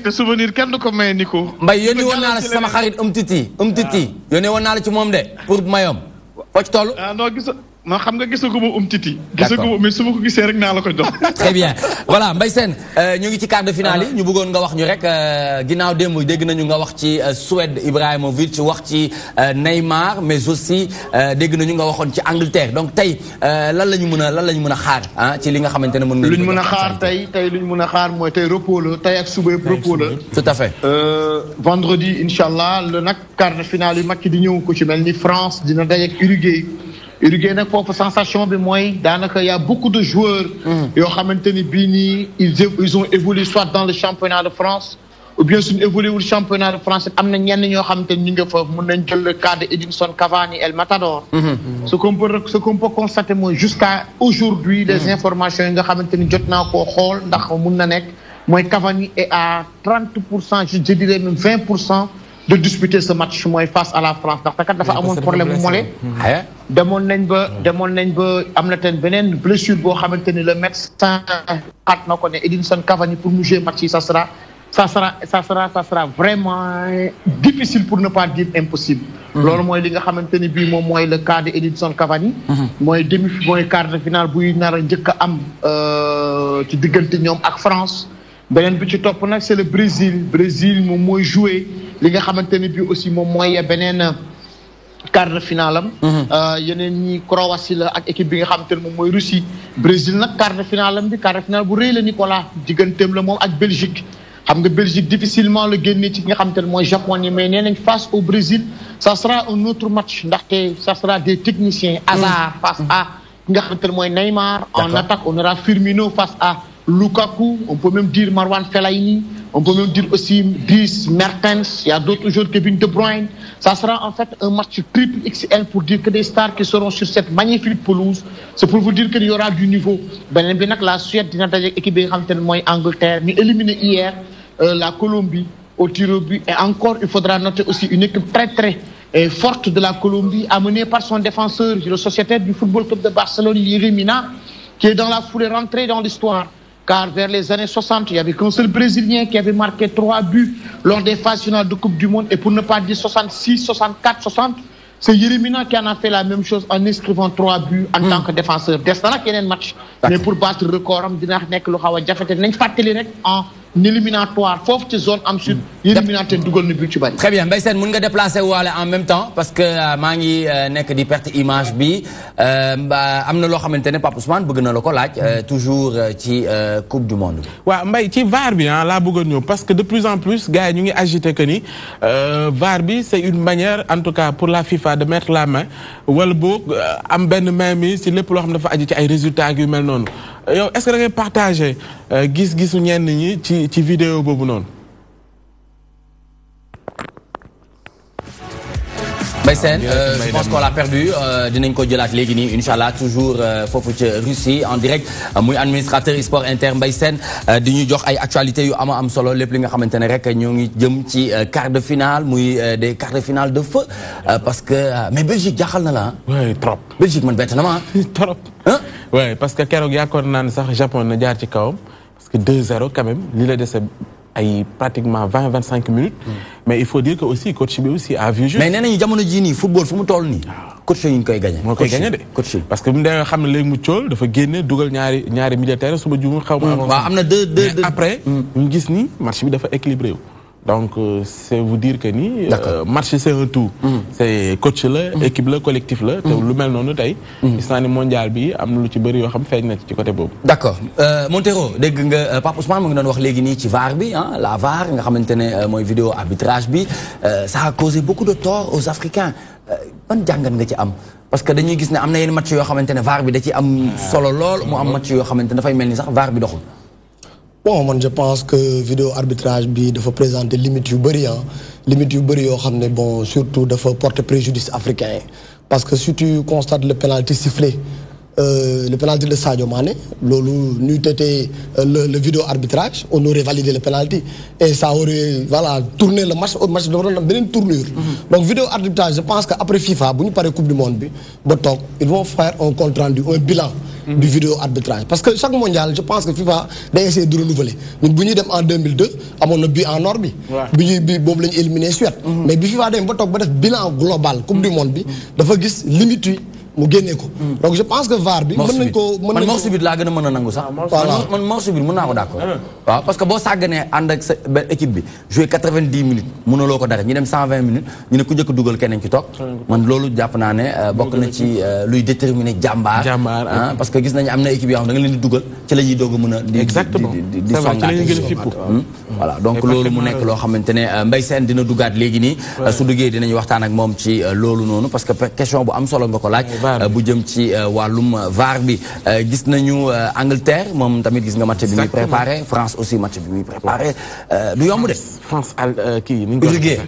te souvenir kenn du ko maye Nico. Mbaye yónni woon naa la si sama xarit Titi yónni woon naa la ci moom de pour maillot foo ci toll. non xam nga gisaguma Titi. gisaguma mais su ma ko gisee rek naa la ko jox. très bien voilà Mbaye Sène ñu ngi ci quart de finale yi ñu bëggoon nga wax ñu rek ginnaaw démb dégg nañu nga wax ci Suède Ibrahimovic wax ci Neymar mais aussi dégg nañu nga waxoon ci Angleterre donc tey lan la ñu mën a xaar ci li nga xamante ne mën nga. lu ñu mën a xaar tey lu ñu mën a xaar mooy tey repos la tey ak suba yëpp repos la. tout à fait. vendredi incha allah le nag quart de finale yu mag di ñëw ko ci mel ni France dina daje ak Uruguay nag foofu sensation bi mooy daanaka y a beaucoup de joueurs. yoo xamante ni bii nii ils ont évolué soit dans le championnat de France ou bien suñu évolué wul championnat de France am na ñenn ñoo xamante ni ñu ngi foofu mun nañ jël le cas de Edinson Cavani El Matador. ce qu'on peut constater mooy jusqu'à aujourd'hui les informations yi nga xamante ni jot naa koo xool ndax mun na nekk mooy Cavani est à 30% je dirais même 20%. de disputer ce match mooy face à la France ndax kat dafa amoon problème mu mole. demoon nañ ba am na ten beneen blessure boo xamante ni le médecin xaat na ko ne Edinson Cavani pour mu jouer match yi ça sera vraiment difficile pour ne pas dire impossible. loolu mooy li nga xamante ni bii moom mooy le cas de Edinson Cavani. mooy quart de finale buy nar a njëkk a am ci diggante ñoom ak France. beneen bi ci topp nag c'est le Brésil moom mooy jouer li nga xamante ni bii aussi moom mooy beneen quart de finale am. yeneen ñi Croatie la ak équipe bi nga xamante ne moom mooy Russie. Brésil nag quart de finale am bi quart de finale bu rëy la Nicolas digganteem la moom ak Belgique. xam nga Belgique difficilement la génnee ci nga xamante ne mooy Japon yi mais nee nañ face au Brésil ça sera un autre match ndaxte ça sera des techniciens. Hazard face à nga xamante ne mooy Neymar. en attaque on aura Firmino face à Lukaku, on peut même dire Marwan Fellaini, on peut même dire aussi Dries Mertens, il y a d'autres joueurs, Kevin De Bruyne. Ça sera en fait un match triple XL pour dire que des stars qui seront sur cette magnifique pelouse. C'est pour vous dire qu'il y aura du niveau. La Suède, l'équipe de Angleterre, nous éliminé hier la Colombie au tir au but. Et encore, il faudra noter aussi une équipe très très forte de la Colombie, amenée par son défenseur, le sociétaire du Football Club de Barcelone, Yerry Mina, qui est dans la foulée rentrée dans l'histoire. Car vers les années 60, il n'y avait qu'un seul Brésilien qui avait marqué 3 buts lors des phases finales de Coupe du Monde. Et pour ne pas dire 66, 64, 60, c'est Yerry Mina qui en a fait la même chose en inscrivant 3 buts en tant que défenseur. Destin qui est un match. Mais pour battre le record, en éliminatoire, faut que zone am sud éliminateur dougal na but ci bari. Très bien, Mbaye Sène mën nga déplacer waale en même temps parce que maa ngi nekk di perte image bi am na loo xamante ne Pape Ousmane bëgg na la ko laaj toujours ci Coupe du Monde. waaw Mbaye ci VAR bi laa bëggoon ñëw parce que de plus en plus gars yi ñu ngi agité que ni VAR bi c'est une manière en tout cas pour la FIFA de mettre la main wala boog am benn main mi si lépp loo xam dafa aju ci ay résultats yu mel noonu. yow est-ce que da ngay partager gis-gisu ñenn ñi ci vidéo boobu noonu. Mbaye Sène je pense qu'on l'a perdu dinañ ko jëlaat léegi nii inchallah toujours foofu ci Russie en direct muy administrateur sport inter Mbaye Sène di ñu jox ay actualités yu am solo lépp li nga xamante ne rek ñoo ngi jëm ci quart de finale muy des quarts de finale de feu parce que mais Belgique jaaxal na la oui trop. Belgique man bett na ma trop. oui parce que keroog yaakaar naa ne sax Japon na jaar ci kawam parce que 2-0 quand même li la dese ay pratiquement 20-25 minutes. mais il faut dire que aussi coach bi aussi a vu juste. mais nee nañu jamono jii nii football fu mu toll nii. coach yi ñu koy gagné. moo koy gagné de coach parce que bu ñu demee xam ne léegi mu cool dafa génne dugal ñaari militaires suba juumul xaw ma. waaw am na deux après. ñu gis ni match bi dafa équilibré wu. donc c'est vous dire que ni. match c'est un tout. c'est coach la équipe la collectif la. te lu mel noonu tey. gis naa ni mondial bi am na lu ci bëri yoo xam feeñ na ci côté boobu. d'accord Montero dégg nga Pape Ousmane mu ngi doon wax léegi nii ci VAR bi la VAR nga xamante ne mooy vidéo arbitrage bi ça a causé beaucoup de tort aux Africains ban jàngat nga ci am. parce que dañuy gis ne am na yenn match yoo xamante ne VAR bi da ci am solo lool mu am match yoo xamante ne dafay mel ni sax VAR bi doxul. Bon, moi je pense que vidéo arbitrage bi dafa présenter limite yu bëri limite yu bëri yoo xam ne bon surtout dafa porter préjudice africain parce que si tu constates le penalty sifflé le penalty de Sadio Mané loolu n'eût été le vidéo arbitrage on aurait validé le penalty et ça aurait voilà tourné le match au match dafa doon am beneen tournure. Donc vidéo arbitrage je pense que après FIFA bu ñu paree coupe du monde bi ba toog ils vont faire un compte rendu un bilan. Du vidéo arbitrage parce que chaque mondial je pense que FIFA day essayer de renouveler ñun bu ñuy dem en 2002 amoon na but en or bi. bi ñuy bi boobu la ñu éliminé Suède. Mais bi FIFA dem ba toog ba def bilan global coupe du monde bi dafa gis limite yi mu génnee ko. Donc je pense que VAR bi. mën nañ ko man morceau bi laa gën a mën a nangu sax. man morceau bi mën naa ko d'accord. waaw parce que boo sàgganee ànd ak sa équipe bi joué 90 minutes mënuloo ko dara ñu dem 120 minutes ñu ne ku njëkk dugal keneen ci toog. man loolu jàpp naa ne bokk na ci luy déterminer jàmbaar. parce que gis nañu am na équipe yoo xam da nga leen di dugal ci la ñuy doog a mën a. exactement di songaat voilà donc loolu mu nekk loo xamante ne Mbaye Sène dina duggaat léegi nii. su duggee dinañu waxtaan ak moom ci loolu noonu parce que question bu am solo nga ko laaj. bu jëm ci wàllum VAR bi gis nañu Angleterre moom tamit gis nga match bi muy préparé France aussi match bi muy préparé du yomb de. France kii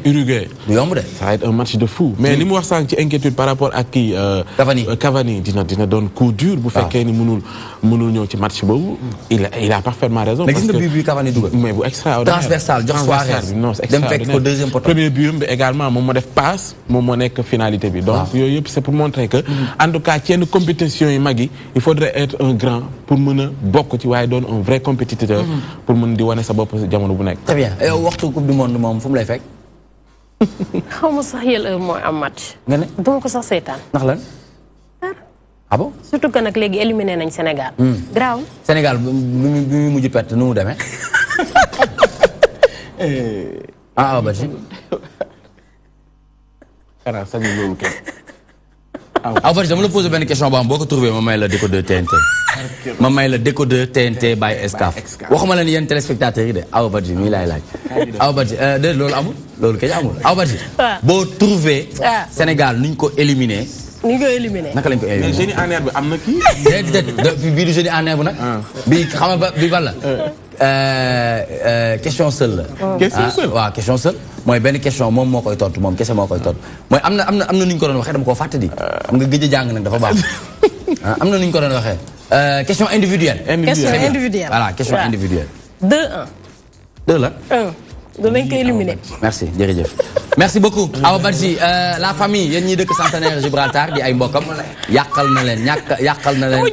Uruguay du yomb de. ça va être un match de fou. mais li mu wax sànq ci inquiétude par rapport ak kii. Cavani dina doon coup dur. bu fekkee ni mënul ñëw ci match boobu. il a parfaitement raison. mais gis nga but bi Cavani dugal. mais bu extraordinaire transversal jox Suarez dem fekk ko deuxième poteau. premier but bi également moom moo def passe moom moo nekk finalité bi. donc yooyu yëpp c'est pour montrer que. en tout cas ci yenn compétition yi mag yi il faudrait être un grand pour mën a bokk ci waaye doon un vrai compétiteur. pour mën di wane sa bopp jamono bu nekk. très bien yow waxtu coupe du monde moom fu mu lay fekk. xaw ma sax yël mooy am match. nga ne duma ko sax seetaan. ndax lan. ah bon. surtout que nag léegi éliminé nañ Sénégal. graaw. Sénégal bi mu mujj perte nu mu demee. ah ba si. xanaa sañu loolu kenn. en fait dama la posé benn question boo xam boo ko trouvé ma may la décodeur TNT. ma may la décodeur TNT by Excaf. waxuma leen yéen téléspectateurs yi de Awa Badji mii laay laaj. Awa Badji de loolu amul loolu kay amul Awa Badji. boo trouvé. Sénégal nuñ ko éliminé. ni ko éliminé. naka lañ ko éliminé. mais génie en herbe bi am na kii. déedéet bii du génie en herbe nag. bii xam nga bii ban la. question seule la. question seule waaw question seule. mooy benn question moom moo koy tontu moom kese moo koy tontu mooy am na nu ñu ko doon waxee dama koo fàtte di. xam nga gëj a jàng nag dafa baax. am na nu ñu ko doon waxee. question individuelle. question individuelle. voilà question individuelle. 2-1. 2 la. 1. dinañ ko éliminé. merci jërëjëf. merci beaucoup Awa Badji la famille yéen ñi dëkk Centenaire Gibraltar di ay mbokkam yàqal na leen yàqal na leen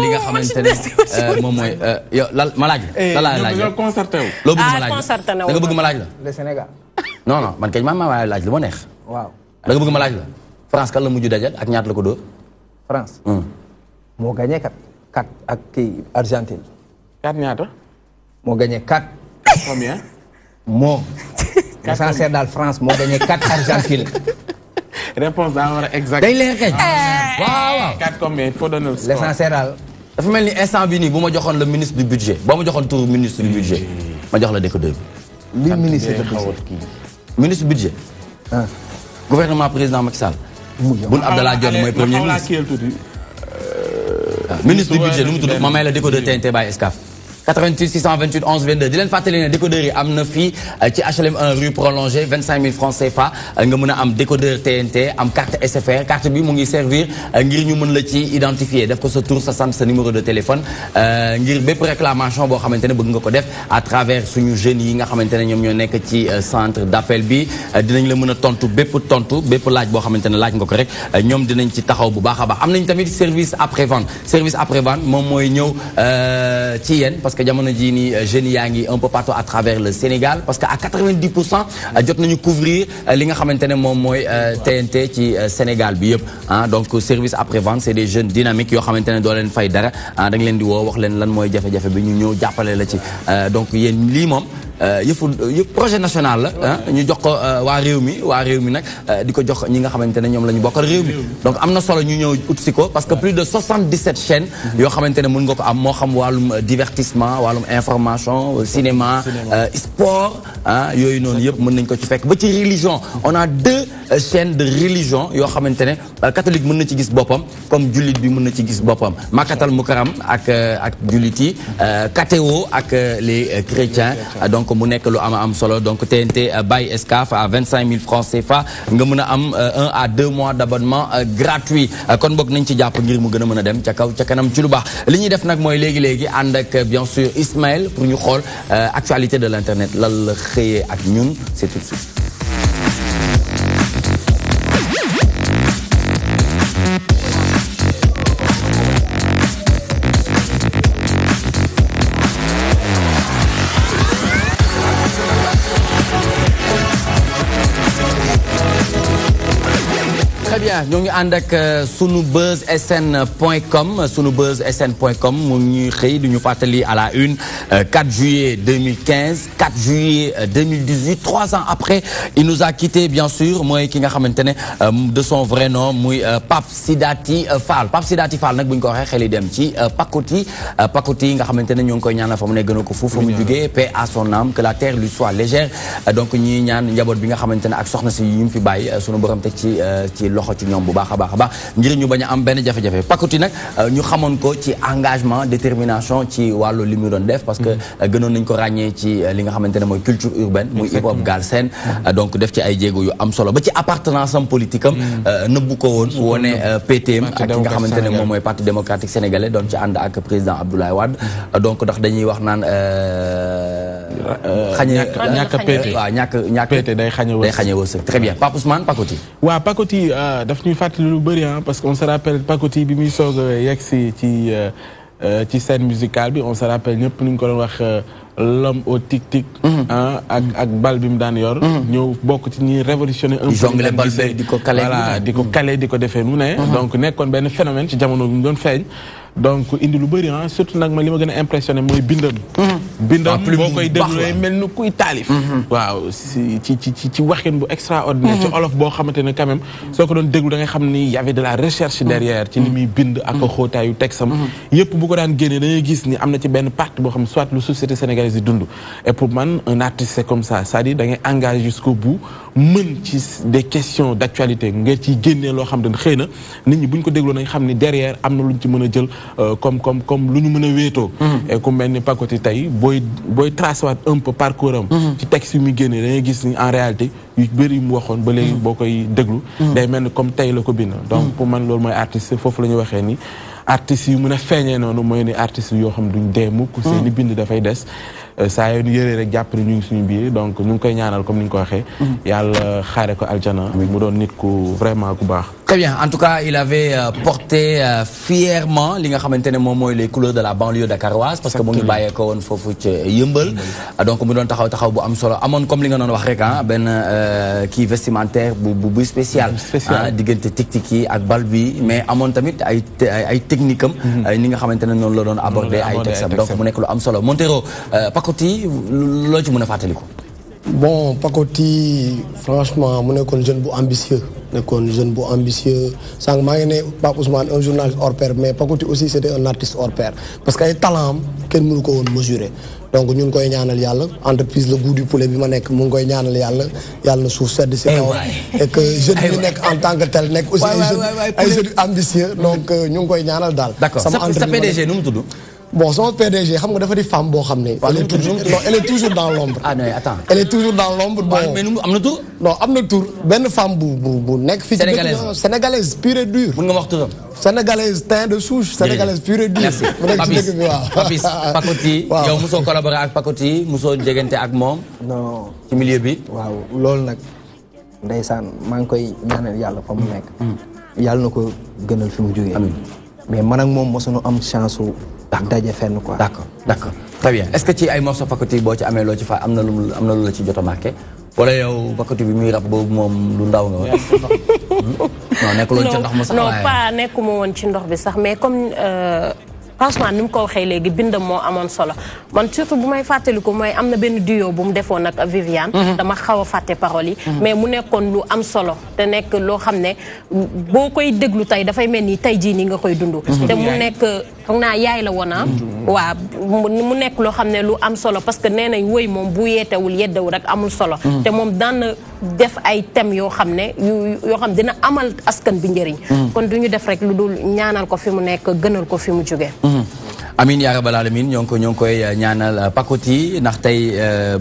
li nga xamante ne moom mooy yow ma laaj la. la laaj la concerté wu. loo bëgg ma laaj la concerté da nga bëgg ma laaj la. le Sénégal. non non man kañ maa laaj lu ma neex. waaw da nga bëgg ma laaj la. France kan la mujj dajal ak ñaata la ko dóor. France. moo gagné 4 ak kii Argentine. 4 ñaata. moo gagné 4. combien. moo. l'essentiel daal France moo gagné 4 Argentine. réponse daa war a exact. day leer kañ. waaw 4 combien il faut donner le score. l'essentiel daal. dafa mel ni instant bi nii bu ma joxoon le ministre du budget boo ma joxoon tur ministre du budget ma jox la décodeur bi. li ministre du ministre budget. gouvernement président Macky Sall. Boun Abdallah Dionne mooy premier ministre. ministre du budget lu mu tudd ma may la décodeur TNT by Excaf. 88 628 11 22 di leen fàttali ne décodeur yi am na fii ci HLM 1 rue prolongée 25 000 francs CFA nga mën a am décodeur TNT am carte SFR carte bi mu ngi servir ngir ñu mën la ci identifier def ko sa tour sa sant sa numéro de téléphone ngir bépp réclamation boo xamante ne bëgg nga ko def à travers suñu jeunes yi nga xamante ne ñoom ñoo nekk ci centre d'appel bi dinañ la mën a tontu bépp laaj boo xamante ne laaj nga ko rek ñoom dinañ ci taxaw bu baax a baax am nañ tamit service après vente moom mooy ñëw ci yéen parce que jamono jii nii jeunes yaa ngi un peu partout à travers le Sénégal parce que à 90% jot nañu couvrir li nga xamante ne moom mooy TNT ci Sénégal bi yëpp donc service après vente c'est des jeunes dynamiques yoo xamante ne doo leen fay dara da nga leen di woo wax leen lan mooy jafe-jafe bi ñu ñëw jàppale la ci donc yéen lii moom yëpp projet national la ñu jox ko waa réew mi nag di ko jox ñi nga xamante ne ñoom la ñu bokkal réew mi donc am na solo ñu ñëw ut si ko parce que plus de 77 chaînes yoo xamante ne mën nga ko am moo xam wàllum divertissement wàllum information cinéma sport yooyu noonu yëpp mën nañ ko ci fekk ba ci religion on a 2 chaînes de religion yoo xamante ne catholique mën na ci gis boppam comme jullit bi mën na ci gis boppam Makkatal Mukarram ak jullit yi Katéo ak les chrétiens donc mu nekk lu am solo donc TNT by Excaf à 25 000 francs CFA nga mën a am 1 à 2 mois d'abonnement gratuit kon bokk nañ ci jàpp ngir mu gën a mën a dem ca kaw ca kanam ci lu baax li ñuy def nag mooy léegi ànd ak bien sûr Ismaël pour ñu xool actualité de l'internet lan la xëyee ak ñun c'est tout de suite. Très bien ñoo ngi ànd ak sunubuzzsn.com sunubuzzsn.com mu ñuy xëy du ñu fàttali à la une 4 juillet 2015 4 juillet 2018 3 ans après il nous a quitté bien sûr mooy ki nga xamante ne de son vrai nom muy Pape Sidati Fall Pape Sidati Fall nag bu ñu ko waxee xel yi dem ci Pakoti yi nga xamante ne ñoo ngi koy ñaanal fa mu ne gën a ko fu mu jugee paix à son âme que la terre lui soit légère donc ñi ñaan njaboot bi nga xamante ne ak soxna si yi mu fi bàyyi sunu borom teg ci loxo ci ñoom bu baax a baax ngir ñu bañ a am benn jafe-jafe Pakoti nag ñu xamoon ko ci engagement détermination ci wàllu li mu doon def parce que gënoon nañ ko ràññee ci li nga xamante ne mooy culture urbaine muy hip hop Galsen donc def ci ay jéego yu am solo ba ci appartenance am politique am nëbbu ko woon wone PTM ak ki nga xamante ne moom mooy parti démocratique sénégalais doon ci ànd ak président Abdoulaye Wade donc ndax dañuy wax naan ñàkk pété day xañe wërsëg très bien Pape Ousmane Pakoti waaw Pakoti daf ñuy fàttali lu bëri parce que on se rappelle Pakoti bi muy soog a yegg si ci scène musicale bi on se rappelle ñëpp ni ñu ko doon wax l'homme au tic-tic ak bal bi mu daan yor ñëw bokk ci ñi révolutionner un peu bal bi di ko kale di ko defee mu ne donc nekkoon benn phénomène ci jamono bi mu doon feeñ donc indi lu bëri surtout nag ma li ma gën a impressionné mooy bindam boo koy déglu mel ni kuy taalif waaw ci waxin bu extraordinaire ci olof boo xamante ne quand même soo ko doon déglu da ngay xam ni y avait de la recherche derrière ci li muy bind ak xóotaayu texam yëpp bu ko daan génnee da ngay gis ni am na ci benn partie boo xam soit lu société sénégalaise di dund et pour man un artiste c'est comme ça c'est-à-dire da ngay engagé jusqu'au bout mën ci des questions d'actualité nga ciy génnee loo xam ne xëy na nit ñi bu ñu ko dégloo nañ xam ni derrière am na lu ñu ci mën a jël comme lu ñu mën a wéetoo et ku mel ni Pakoti tey booy tracé waat un peu parcours am ci texte yu muy génnee da ngay gis ni en réalité yu bëri yu mu waxoon ba léegi boo koy déglu day mel ni comme tey la ko bind donc pour man loolu mooy artiste foofu la ñuy waxee ni artistes yi mën a feeñee noonu mooy ni artistes yoo xam duñ dee mukk seeni bind dafay des saa yoo ñu yëree rek jàpp ne ñu ngi suñu biir donc ñu ngi koy ñaanal comme ni ñu ko waxee yàlla xaare ko aljana mu doon nit ku vraiment ku baax. Très bien en tout cas il avait porté fièrement li nga xamante ne moom mooy les couleurs de la banlieue dakaroise parce que mu ngi bàyyee ko woon foofu ci yëmbal donc mu doon taxaw bu am solo amoon comme li nga doon wax rek benn kii vestimentaire bu spécial diggante tic-tic yi ak bal bi mais amoon tamit ay technique am ni nga xamante ne noonu la doon aborder ay texam donc mu nekk lu am solo Montero Pakoti loo ci mën a fàttali ko. Bon Pakoti franchement mu nekkoon jeune bu ambitieux sànq maa ngi ne Pape Ousmane un journaliste hors pair mais Pakoti aussi c'était un artiste hors pair parce que ay talent am kenn mënu ko woon mesurer donc ñu ngi koy ñaanal yàlla entreprise le goût du poulet bi ma nekk mu ngi koy ñaanal yàlla na suuf sedd si kaw et que jeune bi nekk en tant que tel nekk aussi ay jeunes ambitieux donc ñu ngi koy ñaanal daal. D'accord sa PDG nu mu tudd. Bon sama PDG xam nga dafa di femme boo xam ne. elle est toujours dans l'ombre. Ah non attends. Elle est toujours dans l'ombre bon. mais am na tur. non am na tur benn femme bu nekk fii. sénégalaise pure et dure. mën nga wax turam. sénégalaise teint de souche. sénégalaise pure et dure. merci Papis Pakoti. waaw yow mosoo collaborer ak Pakoti mosoo jegante ak moom. non ci milieu bi. waaw loolu nag ndeysaan maa ngi koy ñaanal yàlla fa mu nekk. yàlla na ko gënal fi mu jógee. amiin mais man ak moom mosuñu am chance su. daje fenn quoi. d'accord très bien est-ce que ci ay morceaux Pakoti boo ci amee loo ci fa am na lu la ci jot a marqué wala yow Pakoti bi muy rap boobu moom lu ndaw nga woon. non nekkul woon ci ndox mi sax non pas nekkuma woon ci ndox bi sax mais comme Ousmane ni mu ko waxee léegi bindam moo amoon solo man surtout bu may fàttaliku mooy am na benn duo bu mu defoon ak Viviane. dama xaw a fàtte paroles yi. mais mu nekkoon lu am solo te nekk loo xam ne boo koy déglu tey dafay mel ni tey jii nii nga koy dund. te mu nekk foog naa yaay la woon waaw mu nekk loo xam ne lu am solo parce que nee nañ woy moom bu yeetewul yeddewul rek amul solo. te moom daan na def ay thèmes yoo xam ne yoo xam dina amal askan bi njëriñ. kon du ñu def rek lu dul ñaanal ko fi mu nekk gënal ko fi mu jógee. Amin yaa rabbal alamin ñoo ngi koy ñaanal Pacotille ndax tey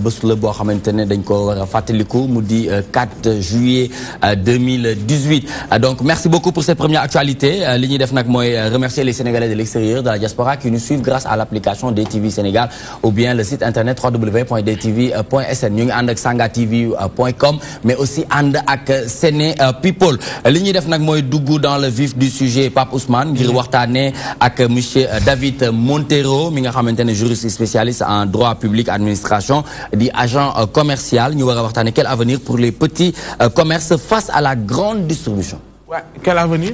bés la boo xamante ne dañ ko war a fàttaliku mu di 4 juillet 2018 donc merci beaucoup pour cette première actualité li ñuy def nag mooy remercier les Sénégalais de l'extérieur de la diaspora qui nous suivent grâce à l'application DTV Sénégal ou bien le site internet www.dtv.sn ñu ngi ànd ak sangatv.com mais aussi ànd ak Séné People li ñuy def nag mooy dugg dans le vif du sujet Pape Ousmane ngir waxtaanee ak monsieur David Montero mi nga xamante ne juriste spécialiste en droit public administration di agent commercial ñu war a waxtaane quel avenir pour les petits commerces face à la grande distribution. Ouais, quel avenir?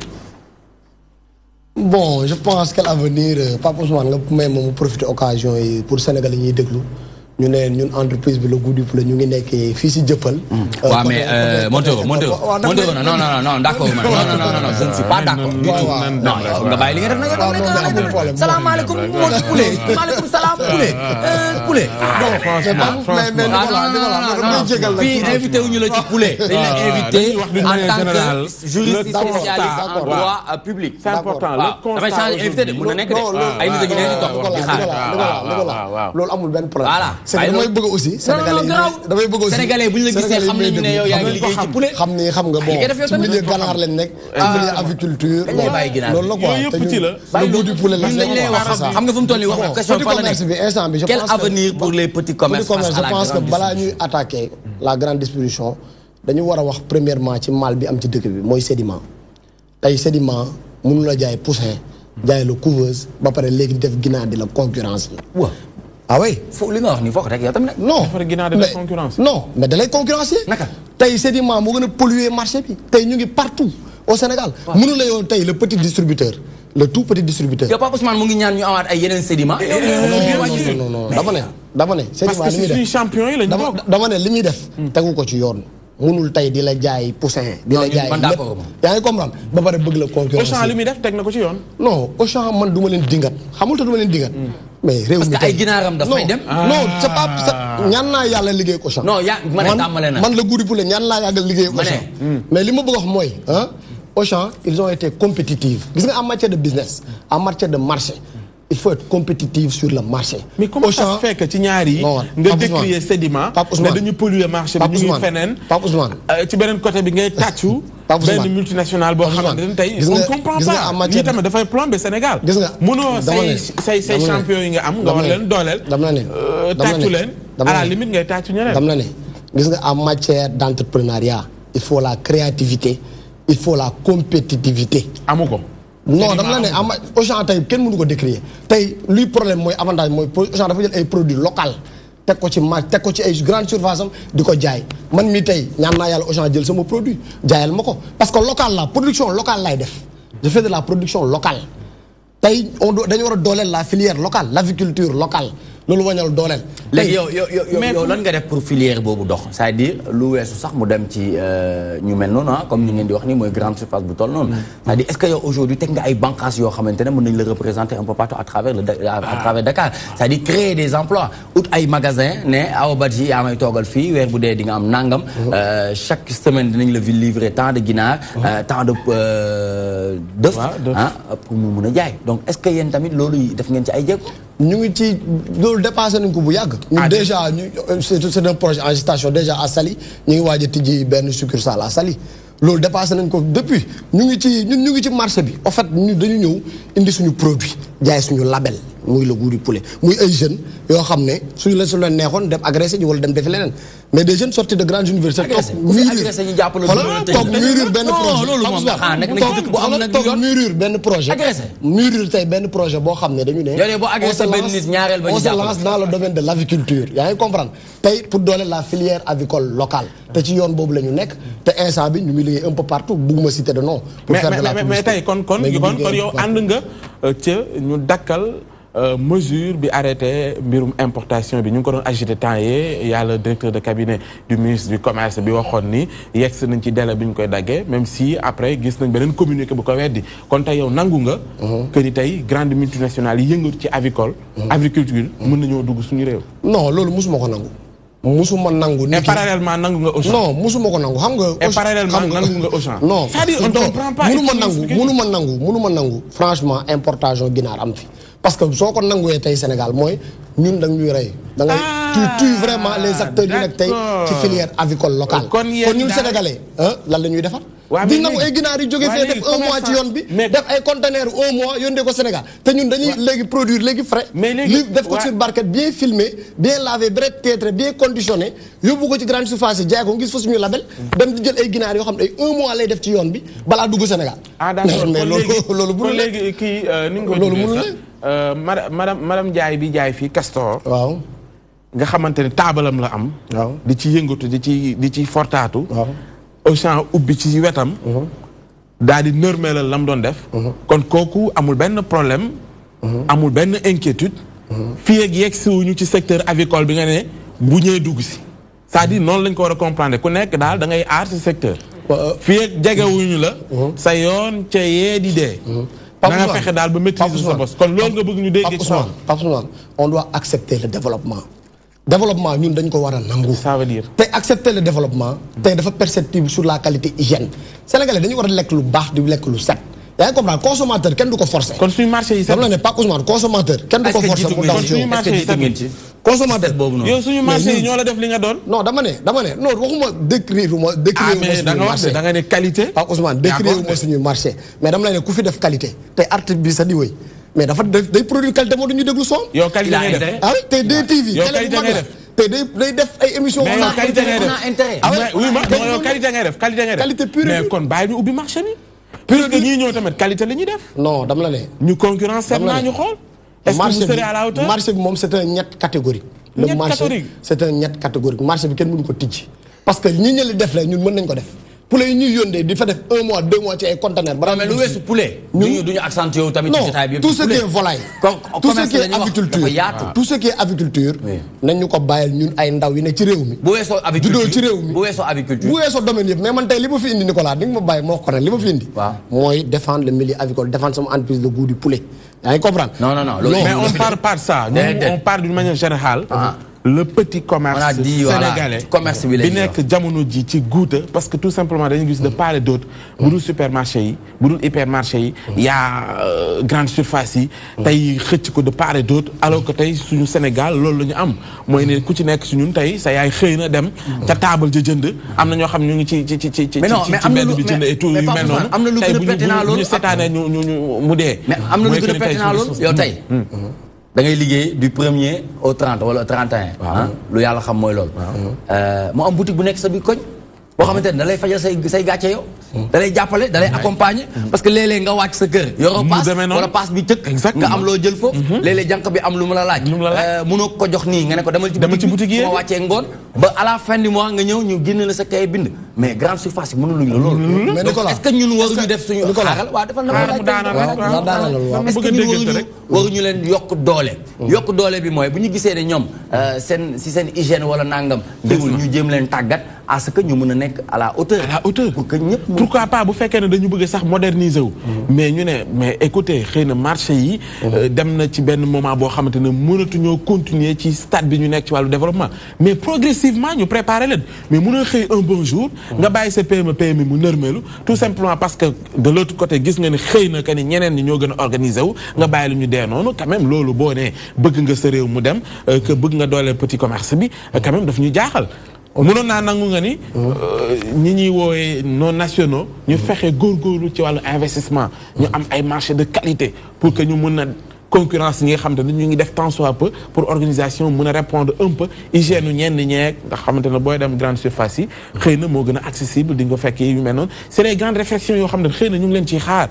Bon, je pense quel avenir Pape Ousmane nga may moom profiter occasion yi pour Sénégal yi ñuy déglu ñu ne ñun entreprise bi le goût du poulet ñu ngi nekk fii si Jëppal. waaw mais Montero non d'accord non je ne suis pas d'accord du tout non nga bàyyi li nga def na nga salaamaaleykum Monte poulet maaleykum salaam poulet fii invité wuñu la ci poulet dañ la invité en tant que juriste spécialiste en droit public c'est important damay changer invité de mun na nekk de ay nit a ngi leen di topp di xaar loolu amul benn problème voilà damay bëgg aussi sénégalais bu ñu la gisee xam nañu ne yow yaa ngi liggéey ci poulet xam ni xam nga bon ci milieu ganaar lañ nekk ci milieu aviculture loolu la quoi te ñu du poulet la xam nga fu mu toll nii wax question fa la nekk bi instant bi je quel avenir pour les petits commerces je pense que balaa ñuy attaquer la grande distribution dañu war a wax premièrement ci mal bi am ci dëkk bi mooy sédiment tey sédiment mënu la jaay poussin jaay la couveuse ba pare léegi def ginaar di la concurrence yi ah oui foofu li nga wax nii foog rek yow tamit non mais da lay concurrencer naka tey sédiment moo gën a polluer marché bi tey ñu ngi partout au Sénégal mënu la yow tey le petit distributeur le tout petit distributeur yow Pape Ousmane mu ngi ñaan ñu amaat ay yeneen sédiment non dama ne sédiment li muy def champion yi lañ dama ne li muy def tegu ko ci yoon mënul tey di la jaay poussin di la jaay lépp yaa ngi comprendre ba pare bëgg la concurrence Auchan li muy def teg na ko ci yoon non Auchan man du ma leen dingat xamul te du ma leen dingat mais réew mi parce que ay ginaaram dafay dem non c'est pas ñaan naa yàlla liggéey Auchan non yaa man la guddi poulet ñaan naa yàggal liggéey Auchan mais li ma bëgg wax mooy Auchan ils ont été compétitifs gis nga en matière de business en matière de marché il faut être compétitif sur le marché. mais comment ça se fait que ci ñaar yi nga décrier sédiment mais dañu polluer marché bi ñu ngi feneen Pape Ousmane ci beneen côté bi ngay tàccu benn multinational boo xamante ne tey on comprend pas lii tamit dafay plomber Sénégal gis nga mënoo say champion yi nga am nga war leen dooleel dama ne tàccu leen à la limite ngay tàccu ñeneen dama ne gis nga en matière d'entrepreneuriat il faut la créativité il faut la compétitivité amu ko non dama la ne am Auchan tey kenn mënu ko décrier tey luy problème mooy avantage mooy Auchan dafa jël ay produits locaux teg ko ci marché teg ko ci ay grande surface am di ko jaay man mii tey ñaan naa yàlla Auchan jël sama produit jaayal ma ko parce que local la production locale lay def je fais de la production locale tey dañu war a dooleel la filière locale l'aviculture locale loolu wañal dooleel. léegi yow lan nga def pour filière boobu dox c'est-à-dire lu weesu sax mu dem ci ñu mel noonu comme ni ngeen di wax ni mooy grande surface bu toll noonu. c'est-à-dire est-ce que yow aujourd'hui teg nga ay bànqaas yoo xamante ne mën nañu la représenter un peu partout à travers Dakar c'est-à-dire créer des emplois ut ay magasins ne Awa Badji yaa may toogal fii weer bu dee di nga am nangam. chaque semaine dinañ la livrer tant de ginaar. tant de d'œufs pour mu mun a jaay donc est-ce que yéen tamit loolu def ngeen ci ay jéego. ñu ngi ci loolu dépassé nañ ko bu yàgg. ñu déjà ñu c'est un projet en gestation déjà à Saly ñu ngi waaj a tijji benn succursale à Saly loolu dépassé nañ ko depuis ñu ngi ci marché bi en fait ñu dañu ñëw indi suñu produit jaay suñu label muy le goût du poulet muy ay jeunes yoo xam ne suñu la neexoon dem agressé ji wala dem defi leneen mais des jeunes sortis de grandes universités toog mûrir benn projet toog mûrir benn projet mûrir tey benn projet boo xam ne dañu ne on se lance dans le domaine de l'aviculture yaa ngi comprendre tey pour dooleel la filière avicole locale te ci yoon boobu la ñu nekk te instant bi ñu ngi liggéey un peu partout bugguma citer de nom pour faire de la publicité mais tey kon yow ànd nga ca ñu dakkal mesure bi arrêté mbirum importation bi ñu ngi ko doon agité temps yee y a le directeur de cabinet du ministre du commerce bi waxoon ni yegsi nañ ci délai bi ñu koy daggee même si après gis nañ beneen communiqué bu ko weddi kon tey yow nangu nga que ni tey grande multinationales yi yëngatu ci avicole agriculture mën nañoo dugg suñu réew non loolu musuma ko nangu musuma nangu et parallèlement nangu nga Auchan non musuma ko nangu xam nga et parallèlement nangu nga Auchan non c'est-à-dire on ne comprend pas munuma nangu franchement importation ginaar am fi parce que soo ko nanguwee tey Sénégal mooy ñun da ñuy rey da ngay tu vraiment les acteurs yi nekk tey ci filière avicole locale kon ñun sénégalais lan la ñuy defar di nangu ay ginaar yi jógee fee def un mois ci yoon bi def ay conteneurs un mois yónnee ko Sénégal te ñun dañuy léegi produire léegi frais li def ko sur barquette bien filmé bien lavé bien traité bien conditionné yóbbu ko ci grande surface yi jaay ko ngis fa suñu label dem di jël ay ginaar yoo xam ne ay un mois lay def ci yoon bi balaa dugg Sénégal mais loolu bu léegi kii ni nga ko loolu mënul madame Ndiaye bi jaay fii Castor waaw nga xamante ne taabalam la am waaw di ci yëngatu di ci fortaatu Auchan ubbi ci wetam daal di nërmeelal lam doon def kon kooku amul benn problème amul benn inquiétude fii ak yegg siwuñu ci secteur avicole bi nga ne bu ñëwee dugg si c'est-à-dire noonu lañ ko war a comprendre ku nekk daal da ngay aar si secteur fii ak jegewuñu la sa yoon ca yee di dee da nga fexe daal ba maîtriser sa bopp kon loolu nga bëgg ñu déggee ci Pape Ousmane on doit accepter le développement ñun dañ ko war a nangu. ça veut dire tey accepter le développement tey dafa perceptible sur la qualité hygiène sénégalais dañu war a lekk lu baax di lekk lu set yaa ngi comprendre consommateur kenn du ko forcer. kon suñu marché yi dama la ne Pape Ousmane consommateur kenn du ko forcer mu daw suñu marché yi consommateur yow suñu marché yi ñoo la def li nga doon non dama ne non waxuma décrire ma suñu marché da nga ne qualité Pape Ousmane décrire ma suñu marché mais dama la ne ku fi def qualité tey artiste bi sa di wéy mais dafa day produire qualité moo duñu déglu son yow qualité ngay def ah oui tey DTV yow qualité ngay def tey day def ay émissions mais yow qualité ngay def oui ma yow qualité ngay def qualité pure mais kon bàyyi ñu ubbi marché bi puisque ñii ñëw tamit qualité la ñuy def non dama la ne ñu concurrence seet naa ñu xool est-ce que vous serez à la hauteur marché bi moom c'est un ñett catégorique le marché c'est un ñett catégorique marché bi kenn mënu ko tijji parce que ñi ñëli def la ñun mën nañ ko def poulet yi ñuy yóndee di fa def un mois 2 mois ci ay conteneurs. mais lu weesu poulet. duñu accentuer wu tamit ci jotaay bi. tout ce qui est volaille. tout ce qui est aviculture tout ce qui est aviculture. nañ ñu ko bàyyil ñun ay ndaw yi ne ci réew mi. bu weesoo aviculture juddoo ci réew mi bu weesoo aviculture. bu weesoo domaine yëpp mais man tey li ma fi indi Nicolas di nga ma bàyyi moo ko ne li ma fi indi. waaw mooy défendre le milieu avicole défendre sama entreprise le goût du poulet. yaa ngi comprendre. non mais on parle pas de ça. on parle d'une manière générale. le petit commerce sénégalais bi nekk jamono ji ci guuta parce que tout simplement dañuy gis de part et d'autre bu dul supermarché yi bu dul hypermarché yi yaa grande surface yi tey xëcc ko de part et d'autre alors que tey suñu Sénégal loolu la ñu am mooy ne ku ci nekk si ñun tey sa yaay xëy na dem ca taabal ja jënd am na ñoo xam ñu ngi ci mbedd bi jënd et tout yu mel noonu am na lu gën a pertinent loolu ñu seetaanee ñu mu dee mais am na lu gën a pertinent loolu yow tey da ngay liggéey du 1er au 30 wala 31. lu yàlla xam mooy loolu. mu am boutique bu nekk sa biir koñ. boo xamante ne da lay fajal say gàcce yow. da lay jàppale da lay accompagner. parce que léeg-léeg nga wàcc sa kër. yoroo paas wala paas bi tëkk. nga am loo jël foofu. léeg-léeg jànq bi am lu mu la laaj. mënoo ko jox nii nga ne ko demal ci boutique yi. su ma wàccee ngoon ba à la fin du mois nga ñëw ñu génne la sa kay bind. mais grande surface yi mënuluñ la loolu. mais Nicolas est-ce que ñun waruñu def suñu. xaaral waaw defal na est-ce que ñun waruñu leen yokk doole. yokk doole bi mooy bu ñu gisee ne ñoom seen hygiène wala nangam. diwul ñu jéem leen tàggat à ce que ñu mën a nekk à la hauteur. pour que ñëpp pourquoi pas bu fekkee ne dañu bëgg sax moderniser wu. mais ñu ne mais écoutez xëy na marché yi. dem na ci benn moment boo xamante ne mënatuñoo continuer ci stade bi ñu nekk ci wàllu développement mais progressivement ñu préparer leen mais mën a xëy un bon jour. nga bàyyi sa PME mu nërmeelu tout simplement parce que de l'autre côté gis nga ne xëy na que ni ñeneen ñi ñoo gën a organiser wu nga bàyyi lu ñu dee noonu quand même loolu boo nee bëgg nga sa réew mu dem que bëgg nga dooleel petit commerce bi quand même daf ñu jaaxal. mënoon naa nangu nga ni ñi ñuy woowee non nationaux ñu fexe góorgóorlu ci wàllu investissement ñu am ay marché de qualité pour que ñu mën a concurrence yi nga xamante ne ñu ngi def tant soit peu pour organisation mën a répondre un peu hygiène u ñenn ñeeg nga xamante ne booy dem grande surface yi xëy na moo gën a accessible di nga ko fekk yu mel noonu c'est des grandes réflexions yoo xam ne xëy na ñu ngi leen ciy xaar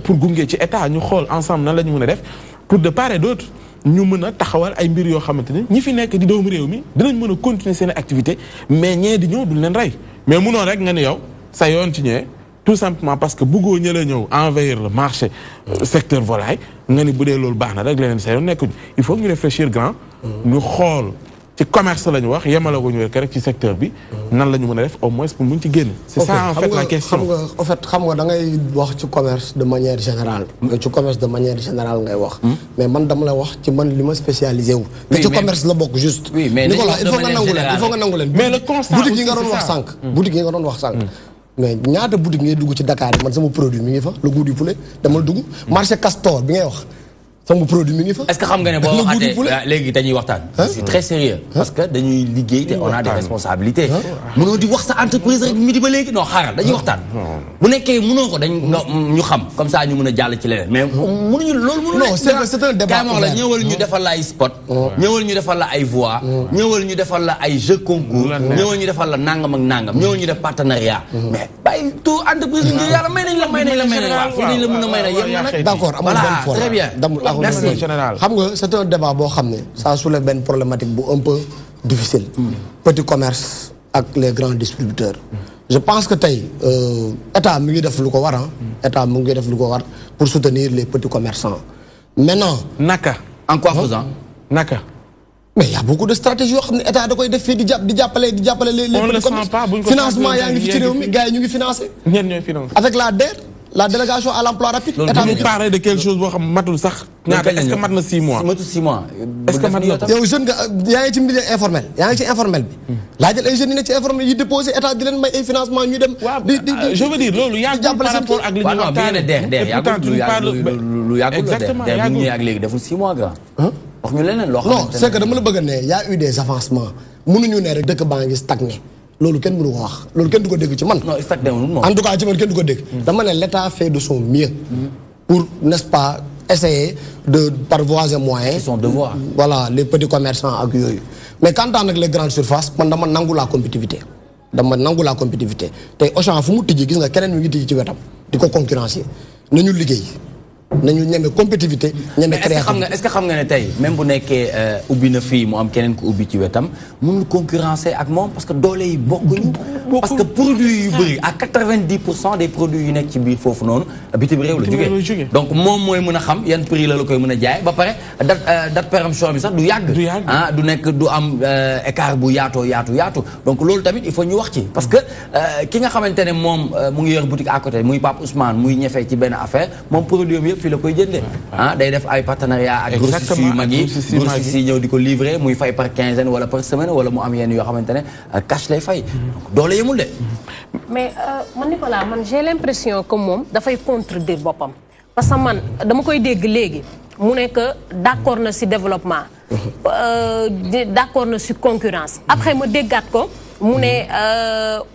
pour gunge ci état ñu xool ensemble nan la ñu mën a def pour de part et d'autre ñu mën a taxawal ay mbir yoo xamante ne ñi fi nekk di doomu réew mi dinañ mën a continuer seen activité mais ñee di ñëw duñ leen rey mais mënoo rek nga ne yow sa yoon ci ñëwee tout simplement parce que bëggoo ñëla ñëw envahir le marché secteur volaille nga ni bu dee loolu baax na rek leneen sa yoon nekkuñu il faut ñu réfléchir grand ñu xool ci commerce la ñu wax yemale ko ñu rek ci secteur bi nan la ñu mën a def au moins pour muñ ci génn c'est ça en fait la question xam nga da ngay wax ci commerce de manière générale ci commerce de manière générale ngay wax mais man dama la wax ci man li ma spécialisé wu te ci commerce la bokk juste Nicolas il faut nga nangu leen mais le constat boutique yi nga doon wax sànq boutique yi nga doon wax sànq mais ñaata boutique ngay dugg ci Dakar yi man sama produit mi ngi fa le goût du poulet dama dugg marché Castor bi ngay wax sama produit mi ngi fa. est-ce que xam nga ne boo waxatee léegi dañuy waxtaan. je suis très sérieux parce que dañuy liggéey te on a des responsabilités. mënoo di wax sa entreprise rek mi di ba léegi non xaaral dañuy waxtaan. bu nekkee mënoo ko dañ ñu xam comme ça ñu mën a jàll ci leneen mais mënuñu loolu mënu non c'est un débat la ñëwal ñu defal la ay spot. ñëwal ñu defal la ay voix. ñëwal ñu defal la ay jeux concours. ñëwal ñu defal la nangam ak nangam. ñëwal ñu def partenariat. mais bàyyi tout entreprise bi yàlla may nañ la waaw fii nañ la mën a may na yem nag. d'accord amul benn fois très bien. merci xam nga c'est un débat boo xam ne ça soulève benn problématique bu un peu difficile petit commerce ak les grands distributeurs je pense que tey état mi ngi def lu ko war état mu ngi def lu ko war pour soutenir les petits commerçants maintenant naka en quoi faisant naka mais il y a beaucoup de stratégies yoo xam ne état da koy def fii di jàppale les petits commerces financement yaa ngi fi ci réew mi gars yi ñu ngi financé ñenn ñooy financé avec la DER la délégation à l'emploi rapide. état bi parler de quelque chose boo xam matul sax. ñaata est-ce que mat na 6 mois. matul 6 mois. est-ce que mat na yow jeune nga yaa ngi ci milieu informel yaa ngi ci informel bi. laajal ay jeunes yi nekk ci informel yi déposé état di leen may ay financement ñu dem. je veux dire loolu yàggul par rapport ak li ñu waxtaanee. lu yàggul ak léegi deful 6 mois grand. wax ñu leneen loo xamante ne non c'est que dama la bëgg a ne y a eu des avancements mënuñu ne rek dëkk baa ngi stagné. loolu kenn mënu ko wax loolu kenn du ko dégg ci man. non exactement en tout cas ci man kenn du ko dégg. dama ne l'État fait de son mieux. pour n'est-ce pas essayer de par voies et moyens. son devoir. voilà les petits commerçants ak yooyu. mais quant à nag les grandes surfaces man dama nangu la compétitivité. tey Auchan fu mu tijji gis nga keneen mi ngi tijji ci wetam di ko concurrencer nañu liggéey. nañu ñeme compétitivité ñeme créativité. est-ce que xam nga ne tey même bu nekkee ubbi na fii mu am keneen ku ubbi ci wetam mënul concurrencer ak moom parce que doole yi bokkuñu. parce que produits yu bëri à 90% des produits yu nekk ci biir foofu noonu bitim réew la jógee. donc moom mooy mën a xam yan prix la koy mën a jaay ba pare date péremption bi sax du yàgg. du nekk du am écart bu yaatu donc loolu tamit il faut ñu wax ci parce que ki nga xamante ne moom mu ngi yor boutique à côté muy Pape Ousmane muy ñefee ci benn affaire moom produit bi fii la koy jëndee day def ay partenariat ak grossistes yu mag yi grossistes yi ñëw di ko livrer muy fay par quinzaine wala par semaine wala mu am yenn yoo xamante ne cash lay fay donc doole yemul de mais man Nicolas man j'ai l'impression que moom dafay contredire boppam parce que man dama koy dégg léegi mu ne que d'accord na ci développement d'accord na ci concurrence après ma déggaat ko mu ne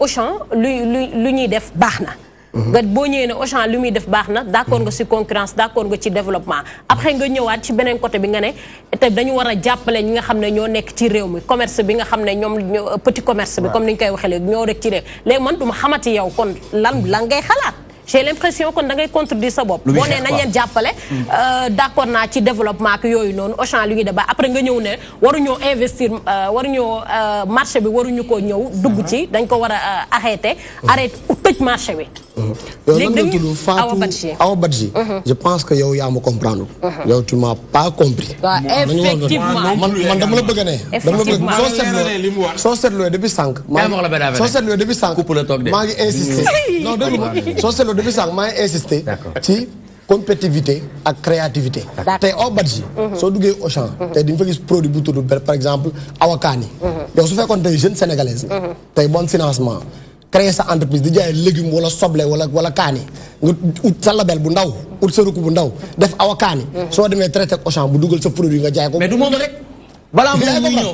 Auchan lu ñuy def baax na nga boo ñëwee ne Auchan lu muy def baax na d'accord nga ci concurrence d'accord nga ci développement après nga ñëwaat ci beneen côté bi nga ne te dañu war a jàppale ñi nga xam ne ñoo nekk ci réew mi commerce bi nga xam ne ñoom petit commerce bi comme ni ñu koy waxee léegi ñoo rek ci réew léegi man duma xamati yow kon lan ngay xalaat j'ai l'impression kon da ngay contredire sa bopp boo nee nañ leen jàppale d'accord naa ci développement ak yooyu noonu Auchan lu ñuy def ba après nga ñëw ne waruñoo investir waruñoo marché bi waruñu ko ñëw dugg ci dañ ko war a arrêter tëj marché bi yow lan nga tudd Fatou Awa Badji je pense que yow yaa ma comprendre yow tu m'as pas compris effectivement man dama la bëgg a ne soo seetloo depuis sànq maa ngi insister non dégg ma soo seetloo depuis sànq maa ngi insister ci compétitivité ak créativité tey Awa Badji soo duggee Auchan tey di nga fa gis produit bu tudd par exemple awakaani yow su fekkoon tey jeune sénégalaise tey bon financement créer sa entreprise di jaay légume wala soble wala kaani nga ut sa label bu ndaw ut sa ruku bu ndaw def awakaani soo demee traité ak Auchan bu dugal sa produit nga jaay ko mais du moom rek balaa muy ñëw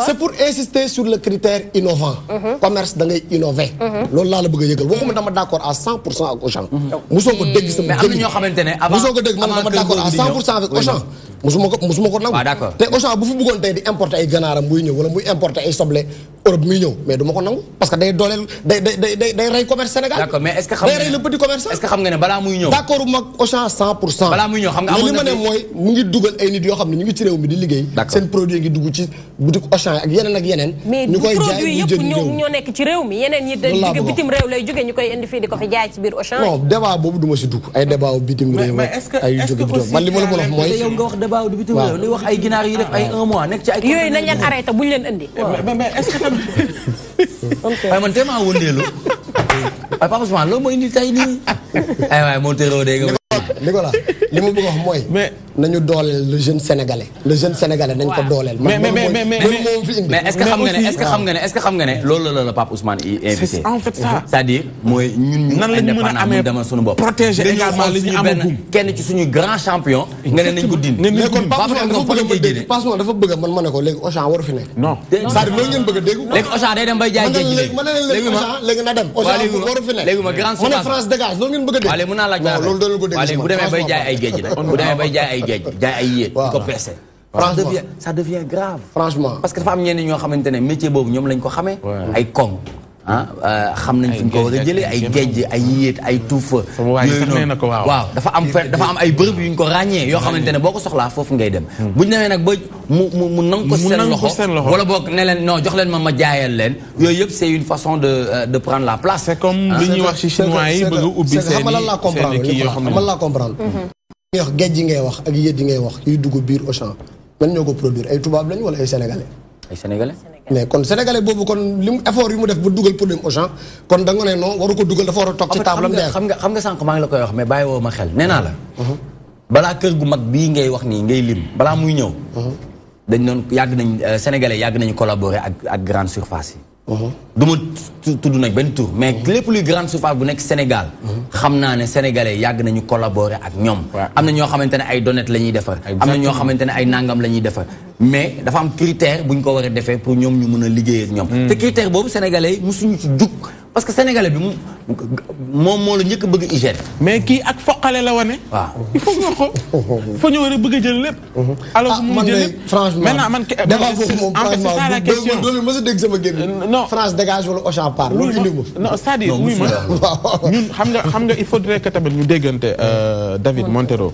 c'est pour insister sur le critère innovant. commerce da ngay innover. loolu laa la bëgg a yëgal waxuma dama d'accord à 100% ak Auchan. musoo ko dégg sama mais am na ñoo xamante ne avant musoo ko dégg man dama d'accord à 100% avec Auchan. musuma ko nangu. te Auchan bu fi bëggoon tey di importer ay ganaaram muy ñëw wala muy importer ay soble Europe muy ñëw mais du ma ko nangu parce que day dooleel day rey commerce Sénégal. d'accord mais est-ce que xam nga day rey le petit commerçant. est-ce que xam nga ne balaa muy ñëw. d'accord mag Auchan 100%. balaa muy ñëw xam nga amoon na li ma ne mooy mu ngi dugal ay nit yoo xam ne ñu ngi ci réew mi di liggéey. seen produit ngi dugg ci boutique Auchan ak yeneen. ñu koy jaay produit yëpp ñoo nekk ci réew mi yeneen yi dañ jóge bitim réew lay jóge ñu koy indi fii di ko fi jaay ci biir Auchan. non débat boobu du ma si dugg ay débat bitim réew ay jóge bitim man li ma la mën a wax mooy yow nga wax débat bitim réew li wax ay ginaar yi def ay 1 mois nekk ci ay yooyu nañ leen arrêté buñ leen indi. mais est-ce que tamit waaye man tellement wëndeelu waaye Papa Ousmane loolu mooy indi tey nii ay waay moo tëroo dégg nga Nicolas li ma bëgg a wax mooy nañu dooleel le jeune sénégalais nañ ko dooleel mais est-ce que xam nga ne loolu la Pape Ousmane yi invité en fait ça c'est-à-dire mooy ñun nan la ñu mën a amee demal suñu bopp protéger également li ñu amagum kenn ci suñu grand champion nga ne nañ ko dindi mais kon Pape Ousmane dafa bëgg man ma ne ko léegi Auchan waru fi nekk non c'est-à-dire loolu ngeen bëgg a dégg léegi Auchan day dem bay jaay géej gi léegi na dem Auchan waru fi nekk léegi ma grande ma ne France dégage loolu ngeen bëgg a dégg waaw léegi mën naa laaj loolu doon ko dégg bu demee bay jaay ay géej nag bu demee bay jaay ay géej jaay ay yéet di ko peese ça devient grave franchement parce que dafa am ñenn ñoo xamante ne métier boobu ñoom lañ ko xamee ay koŋ xam nañ fi ñu ko war a jëlee ay géej ay yéet ay tuufa yooyu noonu waaw dafa am ay bërëb yu ñu ko ràññee yoo xamante ne boo ko soxlaa foofu ngay dem buñu demee nag ba mu nang ko seen loxo wala boog ne leen non jox leen ma jaayal leen yooyu yëpp c'est une façon de prendre la place c'est comme li ñuy wax ci chinois yi bëgg a ubbi seen kii yoo xam ne xamal laa comprendre ngay wax géej yi ngay wax ak yéet yi ngay wax yuy dugg biir Auchan man ñoo ko produire ay tubaab lañ wala ay sénégalais mais kon sénégalais boobu kon li mu effort yu mu def ba dugal produit Auchan kon da nga ne non waru ko dugal dafa war a toog ci table am xam nga sànq maa ngi la koy wax mais bàyyi woo ma xel nee naa la balaa kër gu mag bii ngay wax nii ngay lim balaa muy ñëw dañ doon sénégalais yàgg nañu collaborer ak grande surface yi du ma tudd nag benn tour mais lépp luy grande surface bu nekk Sénégal xam naa ne sénégalais yàgg nañu collaborer ak ñoom am na ñoo xamante ne ay donnettes la ñuy defar am na ñoo xamante ne ay nangam la ñuy defar mais dafa am critère bu ñu ko war a defee pour ñoom ñu mën a liggéey ak ñoom te critère boobu sénégalais yi musuñu ci jug parce que sénégalais bi moom moo la njëkk a bëgg hygiène mais kii ak foqale la wane waaw il faut nga ko faut ñu war a bëgg a jël lépp alors que mu jël lépp franchement maintenant man en fait c'est ça la question doolu mës a dégg sama génn non France dégage wala Auchan part loolu indi ma non c'est-à-dire oui ma ñun xam nga il faudrait que tamit ñu déggante David Montero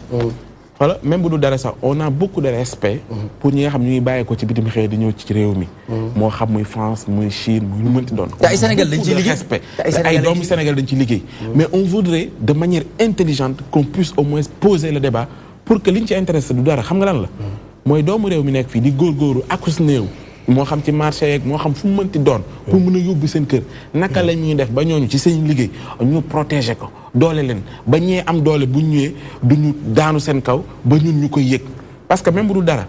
voilà même bu du dara sax on a beaucoup de respect pour ñi nga xam ñuy bàyyi ko ci bitim xëy di ñëw ci réew mi moo xam muy France muy Chine muy lu mënti doon te ay Sénégal dañ ciy liggéey respect ay doomu Sénégal dañ ciy liggéey mais on voudrait de manière intelligente qu'on puisse au moins poser le débat pour que liñ ci intéressé du dara xam nga lan la mooy doomu réew mi nekk fii di góorgóoru akus néew moo xam ci marché yeeg moo xam fu mu mënti doon pour mën a yóbbu seen kër naka la ñuy def ba ñooñu ci seen liggéey ñu protéger ko doole leen ba ñee am doole bu ñëwee duñu daanu seen kaw ba ñun ñu koy yëg parce que même bu dul dara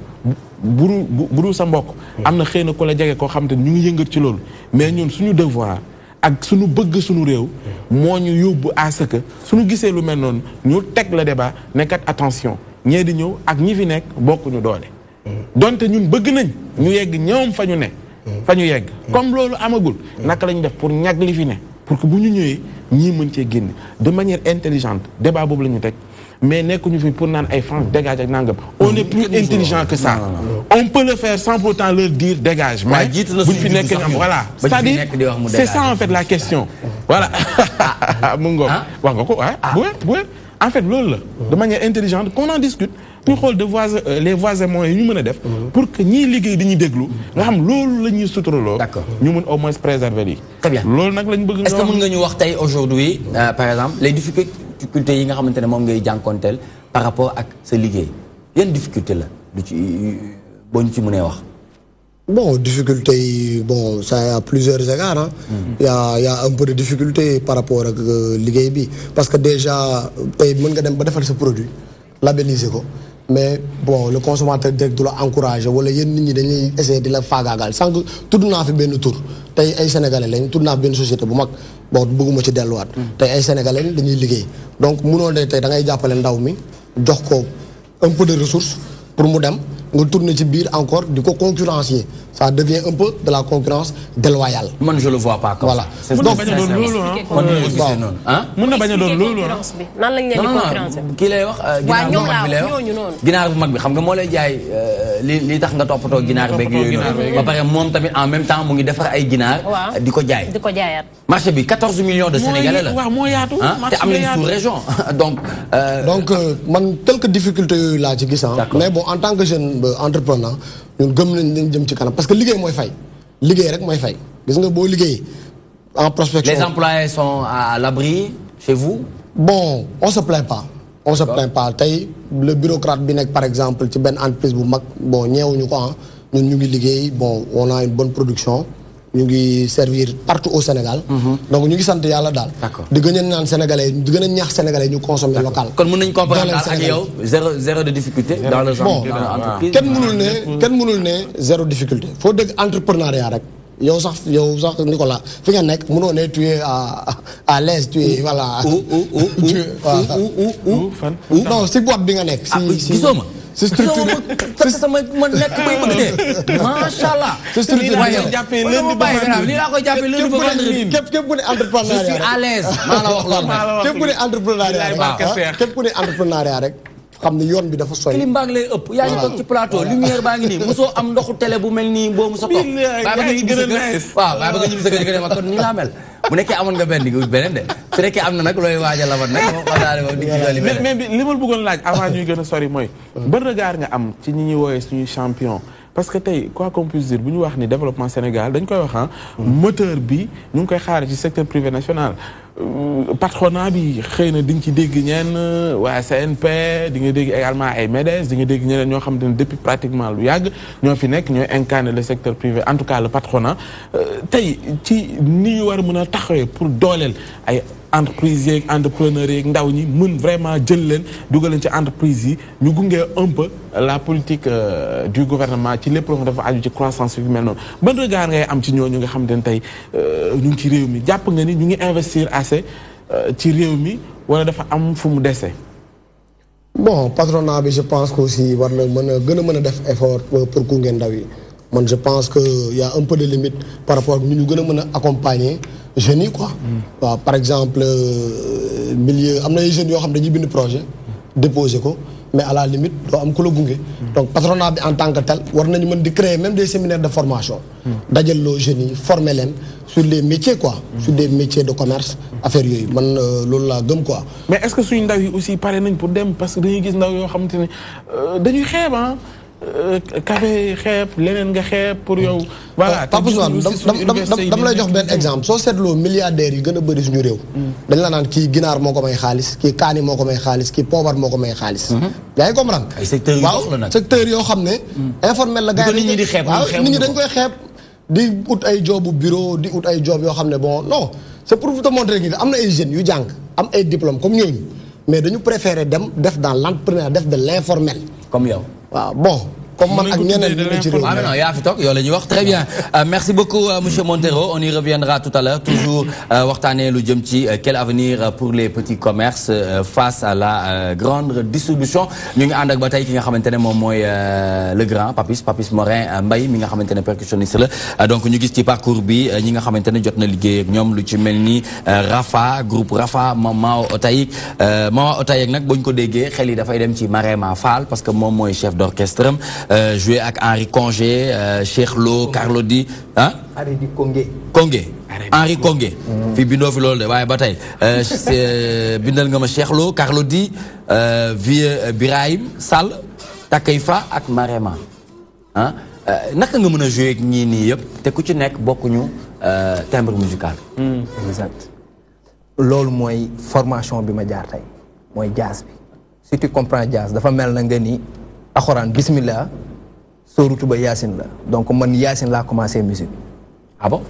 bu dul sa mbokk am na xëy na ku la jege koo xam te ñu ngi yëngat ci loolu mais ñun suñu devoir ak suñu bëgg suñu réew moo ñu yóbbu à ce que suñu gisee lu mel noonu ñu teg le débat nekkat attention ñee di ñëw ak ñi fi nekk bokkuñu doole donte ñun bëgg nañ ñu yegg ñoom fa ñu ne fa ñu yegg comme loolu amagul naka la ñu def pour ñag li fi ne pour que bu ñu ñëwee ñii mën cee génn de manière intelligente débat boobu la ñu teg mais nekkuñu fi pour naan ay France dégage ak nangam on est plus intelligent que ça on peut le faire sans pourtant leur dire dégage mais buñ fi nekk ñu am voilà c'est-à-dire c'est ça en fait la question voilà mu ngoog wax nga ko bu en fait loolu la de manière intelligente qu'on en discute ñu xool les voies et moyens yi ñu mën a def pour que ñiy liggéey di ñu déglu nga xam loolu la ñuy suturaloo ñu mën au moins préserver lii très bien loolu nag lañ bëgg est-ce que mën nga ñu wax tey aujourd'hui par exemple les difficultés yi nga xamante ne moom ngay jànkonteel par rapport ak sa liggéey yan difficulté la du ci boo ñu ci mënee wax bon difficulté yi bon ça y a plusieurs égards hein. y a un peu de difficulté par rapport ak liggéey bi parce que déjà tey mën nga dem ba defal sa produit labelliser ko mais bon le consommateur direct du la encourager wala yéen nit ñi dañuy essayer di la faagaagal sànq tudd naa fi benn tur tey ay sénégalais lañ tudd naa fi benn société bu mag bon bëgguma ci delluwaat tey ay sénégalais lañ dañuy liggéey donc munoo de tey da ngay jàppale ndaw mi jox ko un peu de ressources pour mu dem nga tourner ci biir encore di ko concurrencier ça devient un peu de la concurrence déloyale. man je le vois pas comme voilà. ça. donc mën na bañ a doon loolu mën na bañ a doon loolu nan lañ leen di concurrencer. kii lay wax ginaar bu mag bi lay wax ginaar bu mag bi xam nga moo lay jaay li tax nga toppatoo ginaar beeg yooyu noonu ba pare moom tamit en même temps mu ngi defar ay ginaar di ko jaay. di ko jaayaat. marché bi 14 millions de Sénégalais la. waaw moo yaatu. te am nañ sous-région donc. man quelques difficultés yooyu laa ci gis mais bon en tant que jeune entrepreneur ñun gëm nañ dañ jëm ci kanam parce que liggéey mooy fay liggéey rek mooy fay gis nga boo liggéey en prospection. Les employés sont à l'abri chez vous? Bon, on se plaint pas. On se plaint pas. Tay le bureaucrate bi nek par exemple ci ben entreprise bu mag bon ñewuñu ko hein. Ñun ñu ngi liggéey bon on a une bonne production. Ñu ngi servir partout au Sénégal. Donc ñu ngi sant yalla dal. Di gëna ñaan sénégalais di gëna ñaax sénégalais ñu consommer local. Kon mën nañ comprendre ak yow zéro de difficulté dans les entreprises. Kenn mënul né zéro difficulté. Faut dégg entrepreneuriat rek. yow sax Nicolas fi nga nekk mënoo ne tu es à l'aise tu es voilà. non si boîte bi nga nekk. si gisoo ma. si structure sama ma nekk bay bëgg dee. macha allah. si structure bi nga jàppee lundi ba vendredi lii laa koy jàppee lundi ba vendredi. képp ku ne entrepreneuriat je suis à l'aise maa la wax loolu nag. képp ku ne entrepreneuriat képp ku ne entrepreneuriat rek. xam ne yoon bi dafa sori. clim baa ngi lay ëpp yaa ngi toog ci plateau lumière baa ngi nii mosoo am ndoxu télé bu mel nii boo mosoo toog. baa ba nga ñibbi sa kër waaw baa ba nga ñibbi sa kër nga ne ma kon nii laa mel bu nekkee amoon nga benn di beneen de su nekkee am na nag looy waajal la man nag moom xam naa ne moom di ci mais li ma bëggoon laaj avant ñuy gën a sori mooy ban regard nga am ci ñi ñuy woowee suñuy champion parce que tey quoi qu'on puisse dire bu ñu wax ni développement Sénégal dañ koy wax moteur bi ñu ngi koy xaar ci secteur privé national patronat bi xëy na di nga ci dégg ñenn waa CNP di nga dégg également ay MEDES di nga dégg ñeneen ñoo xam ne depuis pratiquement lu yàgg ñoo fi nekk ñooy incarner le secteur privé en tout cas le patronat tey ci ni ñu war a mën a taxawee pour dooleel ay entreprise yeeg entrepreneurs yeeg ndaw ñi mën vraiment jël leen dugal leen ci entreprise yi ñu gunge un peu la politique du gouvernement ci lépp loo xam dafa aju ci croissance bi mel noonu ban regard ngay am ci ñooñu nga xam ne tey ñu ngi ci réew mi jàpp nga ni ñu ngi investir assez ci réew mi wala dafa am fu mu dese. bon patronat bi je pense que aussi war na mën a gën a mën a def effort pour gunge ndaw yi man je pense que y a un peu de limite par rapport ak ñu gën a mën a accompagner jeunes yi quoi. waaw par exemple milieu am na ay jeunes yoo xam dañuy bind projet déposer ko mais à la limite doo am ku la gunge. donc patronat bi en tant que tel war nañu mën di créer même des séminaires de formation. dajaloo jeunes yi former leen sur les métiers quoi. sur des métiers de commerce affaire yooyu man loolu laa gëm quoi. mais est-ce que suñu ndaw yi aussi pare nañ pour dem parce que dañuy gis ndaw yoo xamante ne dañuy xeeb kafe xeeb leneen nga xeeb pour yow. voilà Papa Ousmane dama lay jox benn exemple soo seetloo milliardaires yi gën a bëri suñu réew. dañ la naan kii ginaar moo ko may xaalis kii kaani moo ko may xaalis kii poobar moo ko may xaalis. yaa ngi comprendre. ay secteurs yu baax la nag secteur yoo xam ne. informel la gars yi nit ñi di xeeb nit ñi dañ koy xeeb. di ut ay jobu bureau di ut ay job yoo xam ne bon non c'est pour vous te montrer que am na ay jeunes yu jàng am ay diplômes comme ñooñu mais dañu préférer dem def dans l'entrepreneuriat def de l'informel. comme yow. waaw bon comme man ak ñeneen ñi ci réew. ah non yaa fi toog yow la ñuy wax très bien merci beaucoup monsieur Montero on y reviendra tout à l'heure toujours waxtaanee lu jëm ci quel avenir pour les petits commerces face à la grande distribution ñu ngi ànd ak ba tey ki nga xamante ne moom mooy le grand Papis Morin Mbaye mi nga xamante ne percussionniste la donc ñu gis ci parcours bi ñi nga xamante ne jot na liggéey ak ñoom lu ci mel ni Rafa groupe Rafa Mao Otayik nag boo ñu ko déggee xel yi dafay dem ci Marema Fall parce que moom mooy chef d'orchestre am joué ak Henri Congé Cheikh Lo Carlo Di ah. Henri Di Congé. Henri Congé. fii bindoo fi loolu de waaye ba tey bindal nga ma Cheikh Lo Carlo Di Vieux Birahim Sall Takayfa ak Marema ah naka nga mën a joué ak ñii nii yëpp te ku ci nekk bokkuñu timbre musical. exact loolu mooy formation bi ma jaar tey mooy jazz bi si tu comprends jazz dafa mel na nga ni axoraan bismillah sóorutu ba Yacine la donc man Yacine laa commencé musique. ah bon.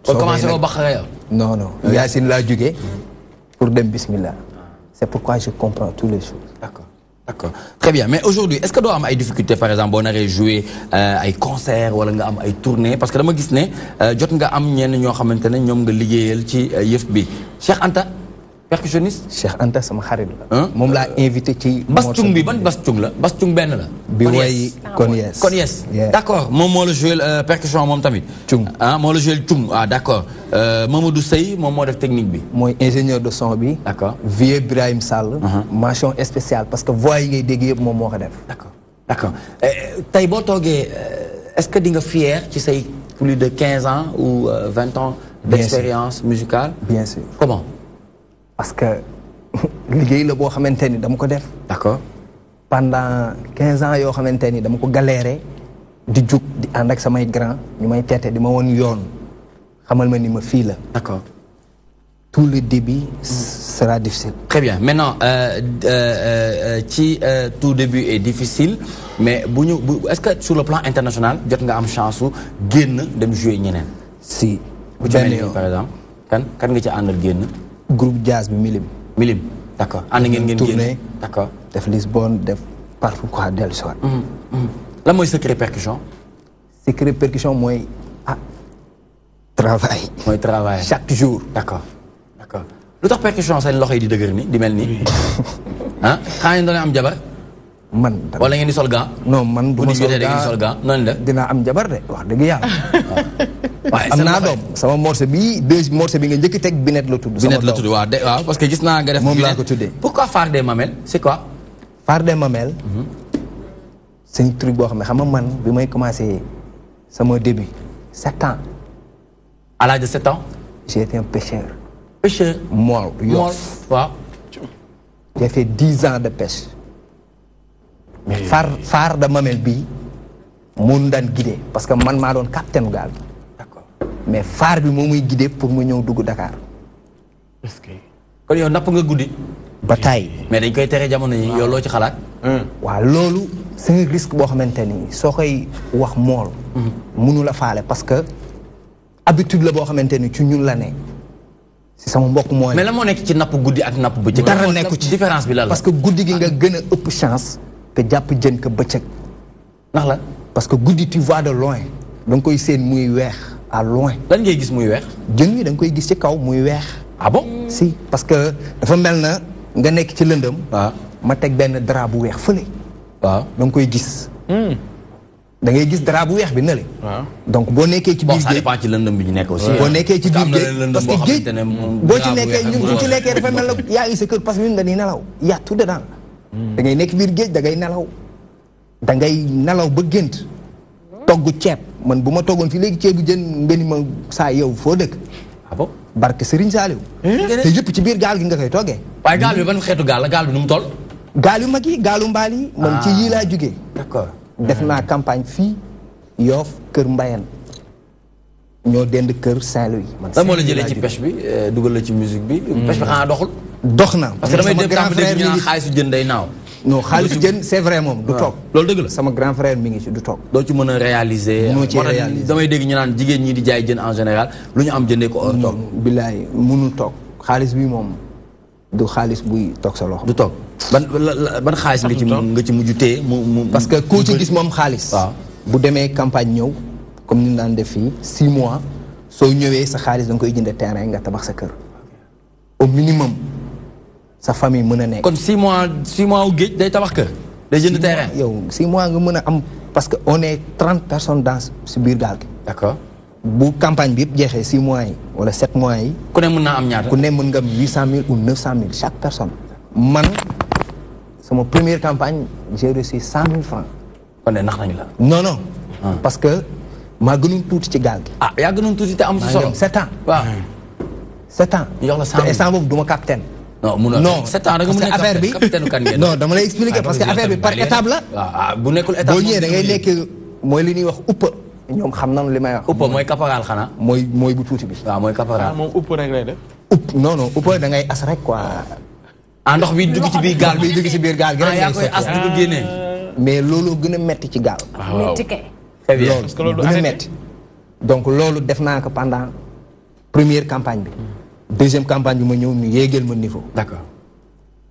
kon commencé loo Baqara yow. non Yacine laa jógee pour dem bismillah c'est pourquoi je comprends toutes les choses. D'accord très bien mais aujourd'hui est-ce que doo am ay difficultés par exemple boo naree jouer ay concert wala nga am ay tournées parce que dama gis ne jot nga am ñenn ñoo xamante ne ñoom nga liggéeyal ci yëf bi Cheikh Anta percussionniste. Cheikh Anta sama xarit la. moom laa invité ci. Bass Thioung bi ban Bass Thioung la Bass Thioung benn la. bi way kon yes. kon yes d'accord moom moo la joué percussion moom tamit. Thioung moo la joué Thioung d'accord Mamadou Seye moom moo def technique bi. mooy ingénieur de son bi. d'accord Vieux Ibrahim Sall. mention spéciale parce que voix yi ngay dégg yëpp moom moo ko def. d'accord tey boo toogee est-ce que di nga fier ci say plus de 15 ans ou 20 ans d'expérience musicale. bien sûr comment. parce que liggéey la boo xamante ni dama ko def. d'accord pendant 15 ans yoo xamante ni dama ko galéré di jug di ànd ak samay grand ñu may teete di ma woon yoon xamal ma ni ma fii la. d'accord. tout le début sera difficile. Très bien. Maintenant, tout début est difficile, mais est-ce que sur le plan international, vous avez une chance de jouer ñeneen? Si. Par exemple, kan nga ci andal génn? Groupe jazz bi Milim. Milim. D'accord. And ngeen tourné. D'accord. Def Lisbonne, def partout quoi dellu soir. Lan moy secret percussion? Secret percussion moy travail. Moy travail. Chaque jour. D'accord. Lu tax percussion seen loxo yi di dëgër ni di mel nii ah xanaa ngeen doon am jabar. man wala ngeen di sol gant. non man du ma sol gant noonu def. dinaa am jabar de wax dëgg yàlla. waaye am naa doom sama morceau bi morceau bi nga njëkk teg Binet la tudd. Binet la tudd waaw parce que gis naa nga def. moom laa ko tuddee. pourquoi Phare des Mamelles c'est quoi. Phare des Mamelles. c'est un truc boo xam ne xam nga man bi may commencé sama début 7 ans. à l'âge de 7 ans. j'ai été un pêcheur. Pêcheur. Mool Yoff. Waaw. J'ai fait 10 ans de pêche. mais Phare de Mamelles bii moo daan guidé parce que man maa doon capitaine gaal. d'accord mais Phare bi moo muy guidé pour mu ñëw dugg Dakar. est-ce que. kon yow napp nga guddi. ba taay. mais dañ koy tere jamono yi yow loo ci xalaat. waaw loolu c'est un risque boo xamante ni soo koy wax mool. mënu la faale parce que habitude la boo xamante ni ci ñun la ne. si sama mbokk mooy. mais la moo nekk ci napp guddi ak napp bëccëg. dara nekku ci différence bi lan la. parce que guddi gi nga gën a ëpp chance. que jàpp jën que bëccëg. ndax la. parce que guddi tu vois de loin. da nga koy seen muy weex à loin. lan ngay gis muy weex. jën wi da nga koy gis ci kaw muy weex. ah bon. si parce que dafa mel na nga nekk ci lëndëm. waaw ma teg benn drap bu weex fële. waaw da nga koy gis. da ngay gis drap bu weex bi nële. waaw donc boo nekkee ci biir géej. bon ça dépend ci lëndëm bi ñu nekk aussi. boo nekkee ci biir géej parce que géej boo ci nekkee ñun bu ci nekkee dafa mel na yaa ngi sa kër parce que ñun dañuy nelaw y a tout dedans. da ngay nekk biir géej da ngay nelaw. da ngay nelaw ba gént. togg ceeb man bu ma toggoon fii léegi ceebu jën nga ni ma saa yow foo dëkk. ah bon barke Serigne Saliou. te yëpp ci biir gaal gi nga koy toggee. waaye gaal bi ban xeetu gaal la gaal bi nu mu toll. gaal yu mag yi gaalu mbaal yi. man ci yii laa jugee. d'accord. def naa campagne fii Yoff Kër Mbayeen ñoo dend Kër Saint-Louis. man lan moo la jëlee ci pêche bi dugal la ci musique bi. pêche bi xanaa doxul. dox na parce que damay dégg ñu naan xaalisu jën day naaw. non xaalisu jën c'est vrai moom du toog. loolu dëgg la sama grand frère mi ngi ci du toog. doo ci mën a réaliser. moo ci réaliser damay dégg ñu naan jigéen ñi di jaay jën en général lu ñu am jëndee ko or toog. billaay mënul toog xaalis bi moom du xaalis buy toog sa loxo. du toog ban xaalis nga ci mujj téye mu. parce que koo ci gis moom xaalis. waaw bu demee campagne ñëw comme ni ñu daan def fii 6 mois soo ñëwee sa xaalis da nga koy jënd terrain nga tabax sa kër au minimum sa famille mën a nekk. kon 6 mois wu géej day tabax kër. day jënd terrain yow 6 mois nga mën a am parce que on est 30 personnes dans si biir gaal gi. d'accord bu campagne bi yëpp jeexee 6 mois yi wala 7 mois yi. ku ne mën naa am ñaata. ku ne mën nga am 800 000 ou 900 000 chaque personne. man sama première campagne j'ai reçu 100 000 francs. kon de nax nañu la. non non. parce que maa gënoon tuuti ci gaal gi. ah yaa gënoon tuuti te am si solo. 7 ans. waaw 7 ans. ñu jox la 100 000 te instant boobu du ma capitaine. non mun non 7 ans da nga mën a affaire bi capitaine kan ngeen. non dama lay expliquer parce que affaire bi par étape la. waaw bu nekkul étape boo ñëwee da ngay nekk mooy li ñuy wax uppa. ñoom xam nañu li may wax. uppa mooy caporal xanaa. mooy bu tuuti bi. waaw mooy caporal. moom upp rek lay def. upp non non uppa da ngay as rek quoi. ah ndox bi dugg ci biir gaal bi dugg ci biir gaal gi rek. yaa koy as di ko génnee. mais loolu gën a metti ci gaal. waaw loolu gën a metti donc loolu def naa ko pendant première campagne bi. deuxième campagne bi ma ñëw ñu yéegal ma niveau. d'accord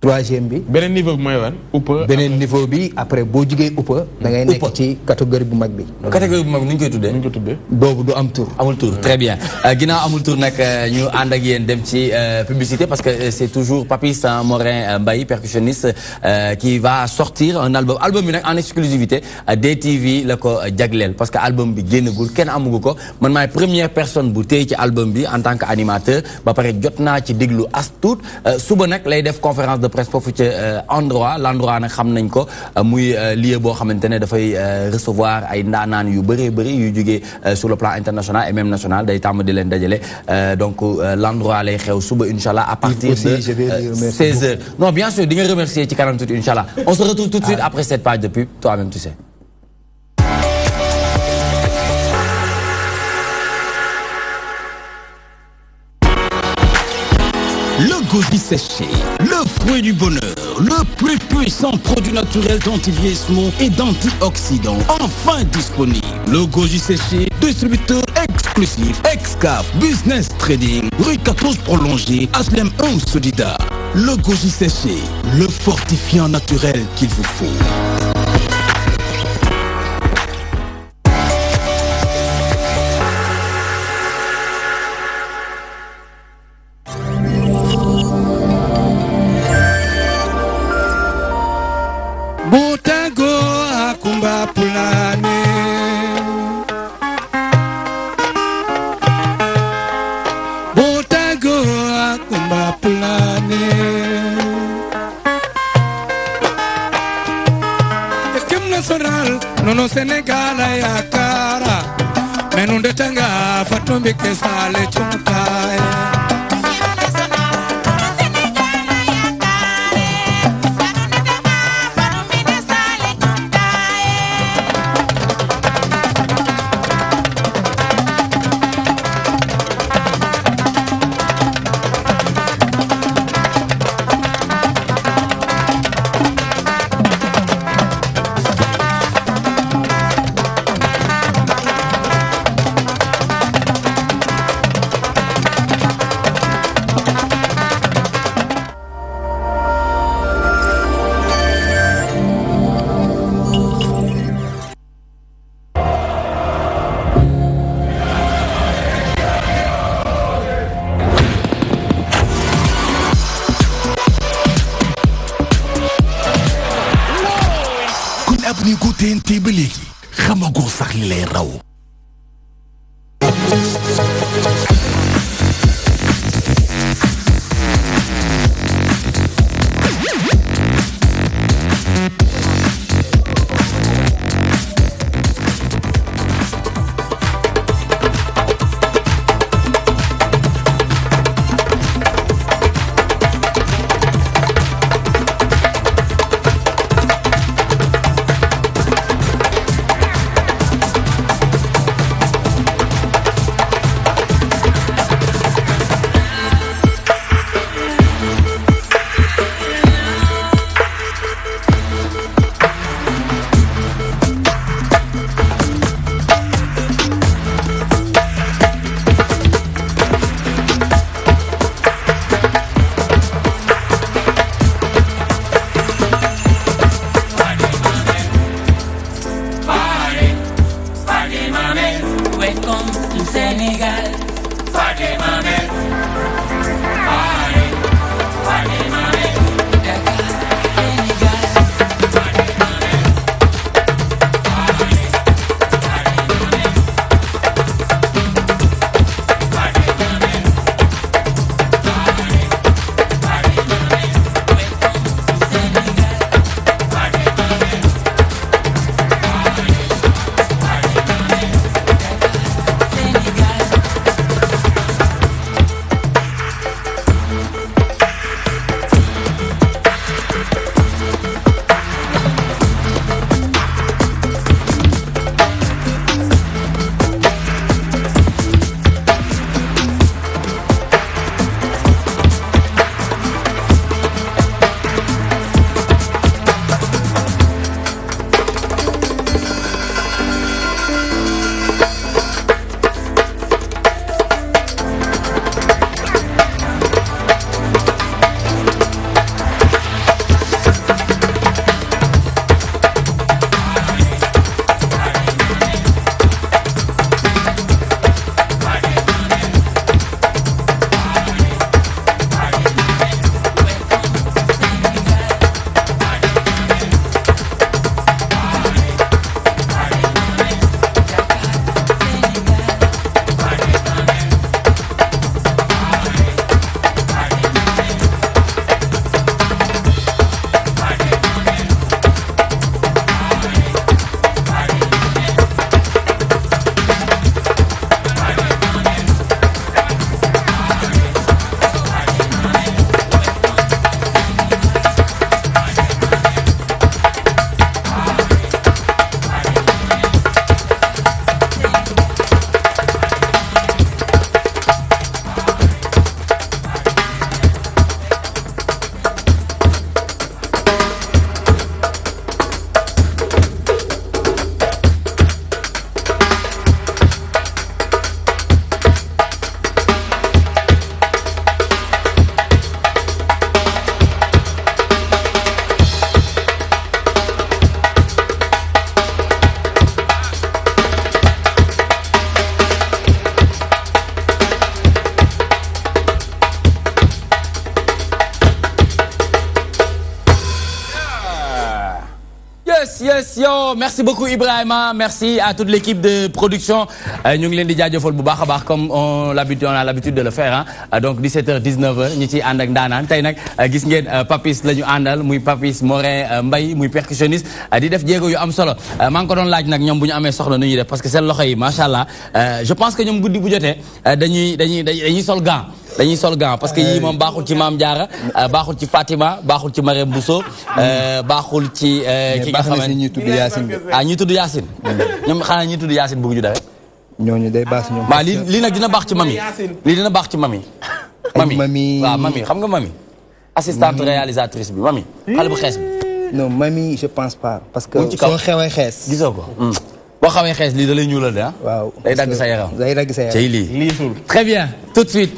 troisième bi. beneen niveau bi mooy wan uppa. beneen niveau bi après boo jugee uppa. da ngay nekk ci catégorie bu mag bi. catégorie bu mag bi nu ñu koy tuddee. nu ñu ko tuddee. boobu du am tour. amul tour très bien ginnaaw amul tour nag ñu ànd ak yéen dem ci publicité parce que c'est toujours Papis Morin Mbaye percussionniste qui va sortir un album bi nag en exclusivité DTV la ko jagleel parce que album bi génnagul kenn amugu ko man maay première personne bu téye ci album bi en tant que animateur ba pare jot naa ci déglu as tuut suba nag lay def conférence de presse foofu ci l'endroit nag xam nañ ko muy lieu boo xamante ne dafay recevoir ay ndaanaan yu bëree bëri yu jógee sur le plan international et même national day tàmm di leen dajale donc l'endroit lay xew suba inchallah à partir de 16h. Non bien sûr di nga remercier ci kanam tuuti inchallah. On se retrouve tout de suite après cette page de pub, toi-même tu sais. Le goji séché, le fruit du bonheur, le plus puissant produit naturel d'anti-vieillissement et d'antioxydants, enfin disponible. Le goji séché, distributeur exclusif, Excaf, Business Trading, rue 14 prolongée, HLM 1 Solida. Le goji séché, le fortifiant naturel qu'il vous faut. Botago akumba pulane Botago akumba pulane Ekim nacional nono Senegal ya cara menunde tanga fatumbi kesale chumkaya ni ko TNT ba léegi xamagoo sax li lay raw. Yes, merci beaucoup Ibrahima, merci à toute l'équipe de production. Ñu ngi leen di jaajëfal bu baax a baax comme on a l'habitude de le faire donc 17h 19h ñu ci ànd ak ndaanaan tey nag gis ngeen Papis la ñu àndal muy Papis Morin Mbaye muy percussionniste di def jéego yu am solo maa ngi ko doon laaj nag ñoom bu ñu amee soxla nu ñuy def parce que seen loxo yi macha allah je pense que ñoom guddi bu jotee dañuy sol gant. dañuy sol gant parce que yii moom baaxul ci Maam Diarra baaxul ci Fatima baaxul ci Marème Bousso baaxul ci ki nga xamante ni ñuy tudd Yacine ñuy tudd Yacine ñoom xanaa ñuy tudd Yacine bëgg ñu dawe ñooñu day baax ñoom waaw lii nag dina baax ci mami lii dina baax ci mami waaw mami xam nga mami assistante réalisatrice bi mami xale bu xees bi non mami je pense pas parce que soo xewee xees gisoo ko boo xawee xees lii da lay ñuulal de waaw day dagg sa yaram day dagg sa yaram cey lii très bien tout de suite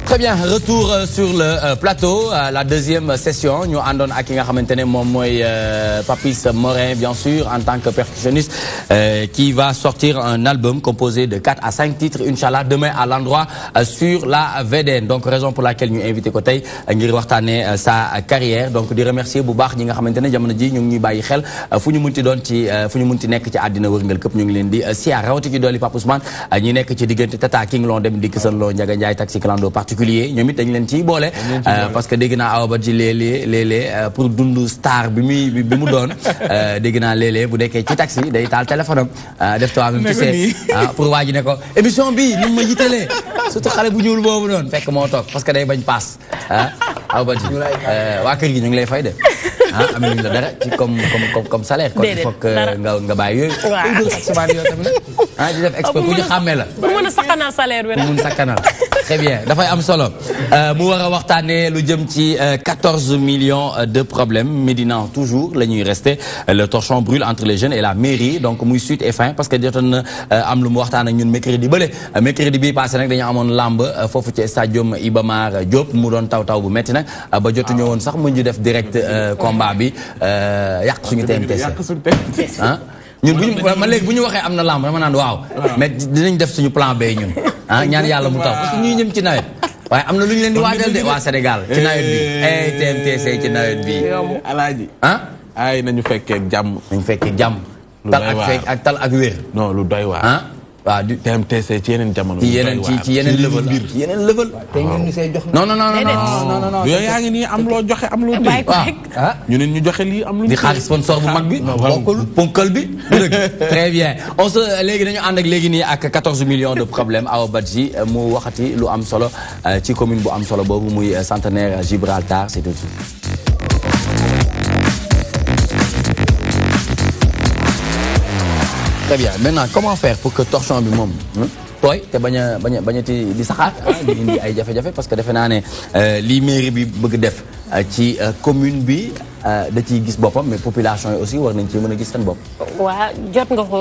Très bien, retour sur le plateau, la deuxième session. Nous andon ak ki nga xamantene mom moy Papis Morin bien sûr en tant que percussionniste qui va sortir un album composé de 4 à 5 titres inchallah demain à l'endroit sur la VDN. Donc raison pour laquelle ñu invité ko tay ngir waxtané sa carrière. Donc di remercier bu baax ñi nga xamantene jamono ji ñu ngi ñuy bayyi xel fu ñu munti doon ci fu ñu munti nekk ci àddina wërngal këpp ñu ngi leen di siyaar rawati ci doli Pape Ousmane ñi nekk ci diggante Tata King Long dem dikk Sën Lo Ndiaga Ndiaye taxi clando particulier ñoom it dañ leen ciy boole parce que dégg naa Awa Badji léeg-léeg pour dund star bi mu doon dégg naa léeg-léeg bu nekkee ci taxi day taal téléphone am def toi même tu sais pour waa ji ne ko émission bi ni ma yitalee surtout xale bu ñuul boobu noonu fekk moo toog parce que day bañ paas Awa Badji waa kër gi ñu ngi lay fay de am nañu la dara ci comme salaire kon il faut que nga bàyyi yooyu dóor taximaan yoo tamit di def expert ku ñu xàmmee la bu mën a sakkanal salaire bi rek mun sakkanal très bien dafay am solo mu war a waxtaanee lu jëm ci 14 millions de problèmes Médina toujours la ñuy resté le torchon brûle entre les jeunes et la mairie donc muy suite et fin parce que jotoon na am lu mu waxtaan ak ñun mercredi bi passé nag dañu amoon lamb foofu ci stadium Iba Mar Diop mu doon taw bu metti nag ba jotuñu woon sax mu ñu def direct combat bi yàq suñu TMTC ah ñun man léegi bu ñu waxee am na lamb dama naan waaw mais dinañ def suñu plan B ñun ñaan yàlla mu taw parce que ñuy ñëm ci nawet waaye am na lu ñu leen di waajal de waa Sénégal ci nawet bi TMTC ci nawet bi alaaji ay nañu fekkee jàmm tal ak wér non lu doy waar waaw du TMTC ci yeneen jamono ci yeneen level te ñun ñu see jox non yooyu yaa ngi nii am loo joxe am loo dégg ñu ne ñu joxe lii am lu di xaar sponsor bu mag bi ponkal bi très bien léegi dañu ànd ak léegi nii ak 14 millions de problèmes Awa Badji mu waxati lu am solo ci commune bu am solo boobu muy centenaire Gibraltar c'est tout de suite. Très bien maintenant comment faire pour que torchon bi moom tooy te bañ a di saxaat di indi ay jafe-jafe parce que defe naa ne lii mairie bi bëgg def ci commune bi da ciy gis boppam mais population yi aussi war nañ ci mën a gis seen bopp. waaw jot nga ko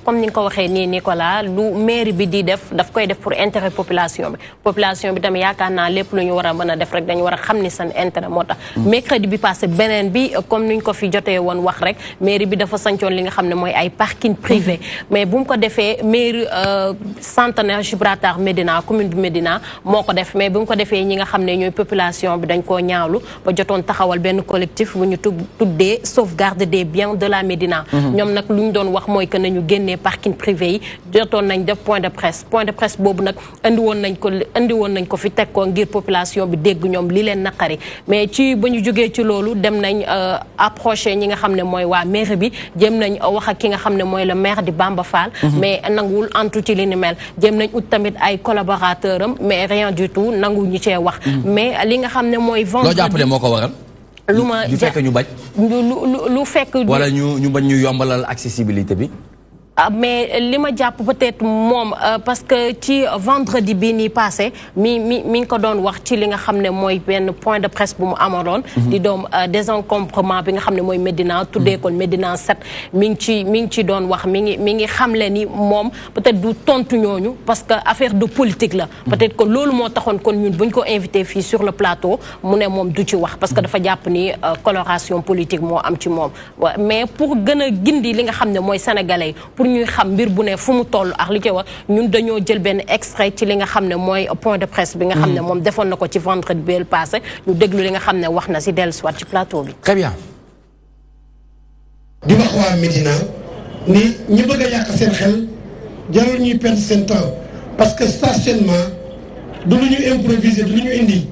comme ni nga ko waxee nii Nicolas lu mairie bi di def daf koy def pour intérêt population bi tamit yaakaar naa lépp lu ñu war a mën a def rek dañu war a xam ni seen intérêt moo tax. mercredi bi passé beneen bi comme ni ñu ko fi jotee woon wax rek mairie bi dafa sancoon li nga xam ne mooy ay parking privé mais bu mu ko defee mairie centenaire Gibraltar Médina commune bi Médina moo ko def mais bu mu ko defee ñi nga xam ne ñooy population bi dañ koo ñaawlu ba jotoon taxawal benn collectif bu ñu tuddee sauvegarde des biens de la Médina. ñoom nag lu ñu doon wax mooy que nañu génnee parking privé yi jotoon nañ def point de presse boobu nag andi woon nañ ko fi teg ko ngir population bi dégg ñoom li leen naqari mais ci ba ñu jógee ci loolu dem nañ approché ñi nga xam ne mooy waa mairie bi jëm nañ wax ak ki nga xam ne mooy le maire di Bamba Fall mais nanguwul antu ci li ni mel jëm nañ ut tamit ay collaborateurs am mais rien du tout nangu ñu cee wax mais li nga xam ne mooy loo jàpp ne moo ko waral lu ma fekk ñu bañ lu fekk wala ñu bañ ñu yombalal accessibilité bi mais li ma jàpp peut-être moom parce que ci vendredi bi nii passé mi ngi ko doon wax ci li nga xam ne mooy benn point de presse bu mu amaloon di doom désencombrement bi nga xam ne mooy Médina tuddee ko Médina 7 mi ngi ci doon wax mi ngi xamle ni moom peut-être du tontu ñooñu parce que affaire de politique la peut-être que loolu moo taxoon kon ñun buñ ko invité fii sur le plateau mu ne moom du ci wax parce que dafa jàpp ni coloration politique moo am ci moom mais pour gën a gindi li nga xam ne mooy sénégalais pour ñuy xam mbir bu ne fu mu toll ak li ci wax ñun dañoo jël benn extrait ci li nga xam ne mooy point de presse bi nga xam ne moom defoon na ko ci vendredi bi passé ñu déglu li nga xam ne wax na si dellu soit ci plateau bi. Très bien. di wax waa Médina ni ñi bëgg a yàq seen xel jarul ñuy perdre seen temps parce que stationnement du lu ñu improviser du lu ñu indi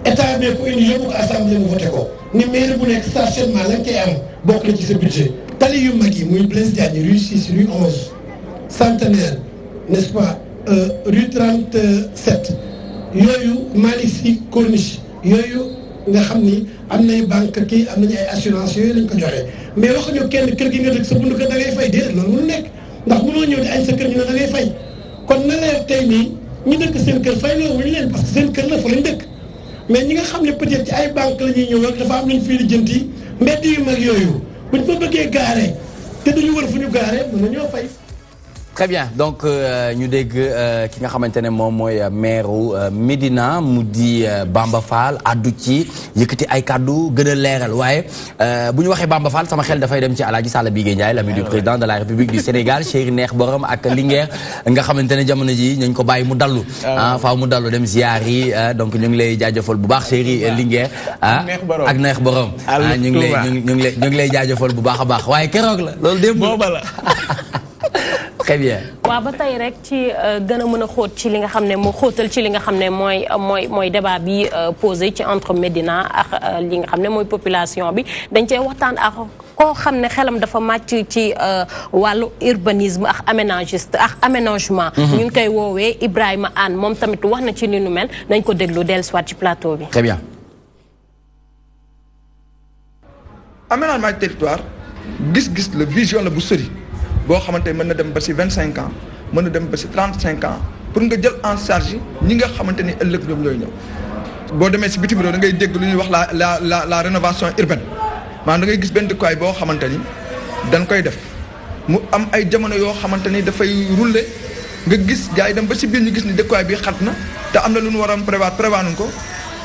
état bi ko indi yóbbu ko assemblée mu voté ko ni maire bu nekk stationnement lañ koy am bokk na ci sa budget. tali yu mag yi muy Blaise Diagne rue 6 rue 11 Centenaire n'est-ce pas rue 37 yooyu Malick Sy Corniche yooyu nga xam ni am nay banque kii am nañu ay assurance yooyu lañ ko joxe mais waxuñu kenn kër gi nga dëkk sa bundu kër da ngay fay déedéet loolu mënu nekk ndax mënoo ñëw di añ sa kër ñu ne da ngay fay kon na leer tey nii ñu dëkk seen kër fay loo wuñu leen parce que seen kër la fa lañ dëkk mais ñi nga xam ne peut-être ci ay banque la ñuy ñëw ak dafa am luñ fii lijjanti mbedd yu mag yooyu buñ fa bëggee gaare te duñu wër fu ñu gaare mën nañoo fay. Très bien donc ñu dégg ki nga xamante ne moom mooy maire Médina mu di Bamba Fall addu ci yëkkati ay kaddu gën a leeral waaye bu ñu waxee Bamba Fall sama xel dafay dem ci Alaaji Salla Bigué Ndiaye l'ami du président de la République du Sénégal Chéri Neex Borom ak Linguère nga xamante ne jamono ji nañ ko bàyyi mu dallu faaw mu dallu dem ziar yi donc ñu ngi lay jaajëfal bu baax Chéri Linguère ak Neex Borom ñu ngi lay jaajëfal bu baax a baax waaye keroog la loolu démb la très bien. waaw ba tey rek ci gën a mën a xóot ci li nga xam ne moo xóotal ci li nga xam ne mooy débat bi posé ci entre Médina ak li nga xam ne mooy population bi dañ cee waxtaan ak koo xam ne xelam dafa màcc ci wàllu urbanisme ak aménagiste ak aménagement. ñu ngi koy woowee Ibrahima Anne moom tamit wax na ci li nu mel nañ ko déglu dellusiwaat ci plateau bi. très bien. aménagement territoire gis-gis la vision la bu sëri. boo xamante mën na dem ba ci 25 ans mën na dem ba ci 35 ans pour nga jël en charge ñi nga xamante ni ëllëg ñoom ñooy ñëw boo demee ci bitim réew da ngay dégg lu ñuy wax la rénovation urbaine maanaam da ngay gis benn dëkkuwaay boo xamante ni dañ koy def mu am ay jamono yoo xamante ni dafay rouler nga gis gars yi dem ba ci biir ñu gis ni dëkkuwaay bi xat na te am na lu ñu waroon prévoir nañ ko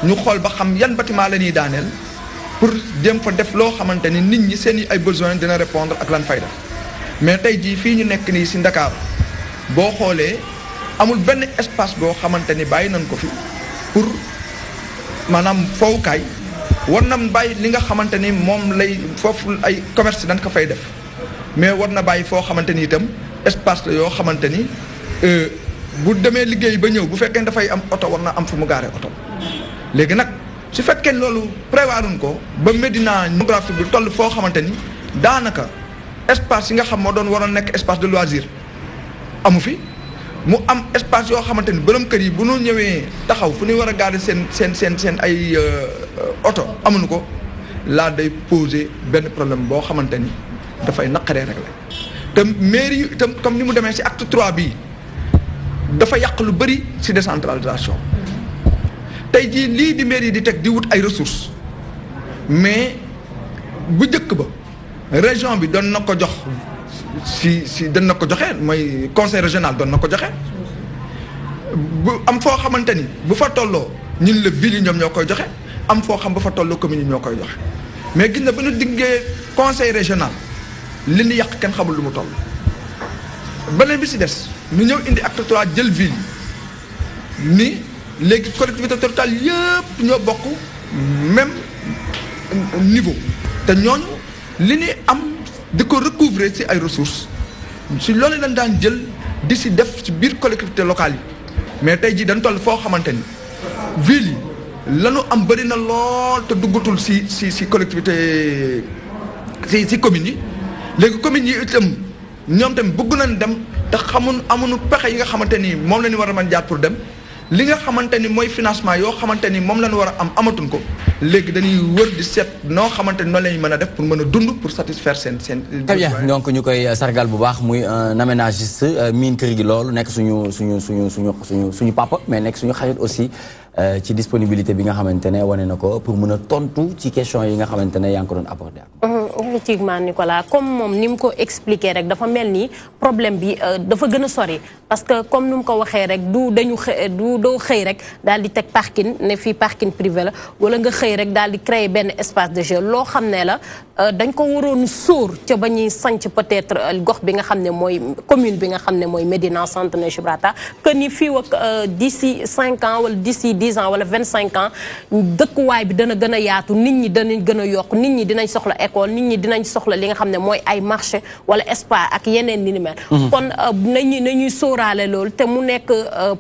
ñu xool ba xam yan bâtiment la ñuy daaneel pour jéem fa def loo xamante ni nit ñi seen i ay besoins dina répondre ak lan fay def. mais tey jii fii ñu nekk nii ci Ndakaar boo xoolee amul benn espace boo xamante ni bàyyi nañ ko fi pour maanaam fowukaay war na bàyyi li nga xamante ni moom lay foofu ay commerce dañ ko fay def mais war na bàyyi foo xamante ni itam espace la yoo xamante ni bu demee liggéey ba ñëw bu fekkee dafay am oto war na am fu mu gaaree oto léegi nag su fekkee loolu prévoiruñ ko ba Médina géographique bi toll foo xamante ni daanaka espace yi nga xam moo doon waroon nekk espace de loisir amu fi mu am espace yoo xamante ni borom kër yi bu ñu ñëwee taxaw fu ñuy war a gaari seen ay oto amuñu ko laa day poser benn problème boo xamante ni dafay naqaree régler te mairie yi itam comme ni mu demee ci acte 3 bii dafa yàq lu bëri ci décentralisation tey jii lii di mairie yi di teg di wut ay ressources mais bu njëkk ba région bi doon na ko jox si doon na ko joxe mooy conseil régional doon na ko joxe bu am foo xamante ni bu fa tolloo ñun la ville yi ñoom ñoo koy joxe am foo xam ba fa tolloo commune yi ñoo koy joxe mais gis na ba ñu diggee conseil régional li ñu yàq kenn xamul lu mu toll. beneen bi si des ñu ñëw indi acte 3 jël ville ni léegi collectivité territoriale yëpp ñoo bokk même niveau te ñooñu. li ni am di ko recouvrer ci ay ressources si loolu lañ daan jël di si def ci biir collectivité locale yi mais tey jii dañ toll foo xamante ni ville yi lanu am bëri na lool te duggatul si collectivité si communes yi léegi communes yi itam ñoom tamit bëgg nañ dem te amuñu pexe yi nga xamante ni moom la ñu war a mën jaar pour dem li nga xamante ni mooy financement yoo xamante ni moom lañ war a am amatuñ ko léegi dañuy wër di seet noo xamante ni noonu lañuy mën a def pour mën a dund pour satisfaire seen. très bien donc ñu koy sargal bu baax muy un aménagiste miin kër gi loolu nekk suñu papa mais nekk suñu xarit aussi ci disponibilité bi nga xamante ne wane na ko pour mën a tontu ci question yi nga xamante ne yaa ngi ko doon aborder. effectivement Nicolas comme moom ni mu ko expliqué rek dafa mel ni problème bi dafa gën a sori parce que comme ni mu ko waxee rek doo xëy rek daal di teg parking ne fii parking privé la wala nga xëy rek daal di créer benn espace de jeu loo xam ne la dañ ko waroon sóor ca ba ñuy sanc peut-être gox bi nga xam ne mooy commune bi nga xam ne mooy Médina Centenaire Gibraltar que ni fii ak d'ici 5 ans wala d'ici 10 ans wala 25 ans dëkkuwaay bi dana gën a yaatu nit ñi danañ gën a yokk nit ñi dinañ soxla école nit ñi dinañ soxla li nga xam ne mooy ay marché wala espace ak yeneen ni mel kon nañuy sóoraale loolu te mu nekk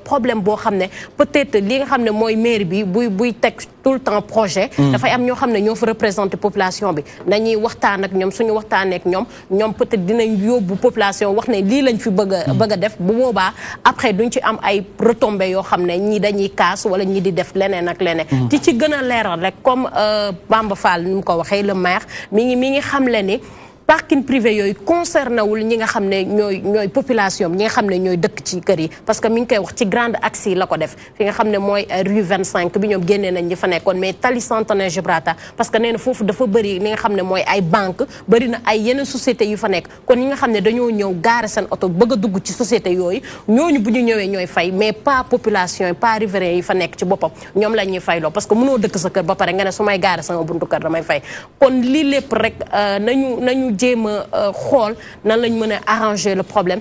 problème boo xam ne peut-être li nga xam ne mooy mairie bi buy teg tout le temps projet dafay am ñoo xam ne ñoo fa représenter population bi nañuy waxtaan ak ñoom suñu waxtaanee ak ñoom peut-être dinañ yóbbu population wax ne lii lañ fi bëgg a def bu boobaa après duñ ci am ay retombées yoo xam ne ñi dañuy kaas wala ñi di def leneen ak leneen ti ci gën a leeral rek comme Bamba Fall ni mu ko waxee le maire mi ngi xamle ni parking privé yooyu concerné wul ñi nga xam ne ñooy population ñi nga xam ne ñooy dëkk ci kër yi parce que mi ngi koy wax ci grande axe yi la ko def fi nga xam ne mooy rue 25 bi ñoom génnee nañ ñi fa nekkoon mais tali Centenaire Gibraltar parce que nee na foofu dafa bëri li nga xam ne mooy ay banque bëri na ay yeneen sociétés yu fa nekk kon ñi nga xam ne dañoo ñëw gaare seen oto bëgg a dugg ci société yooyu ñooñu bu ñu ñëwee ñooy fay mais pas population yi pas riverains yi fa nekk ci boppam ñoom la ñuy fayloo parce que mënoo dëkk sa kër ba pare nga ne su may gaare sama buntu kër damay fay kon lii lépp rek nañu jéem a xool nan lañ mën a arranger le problème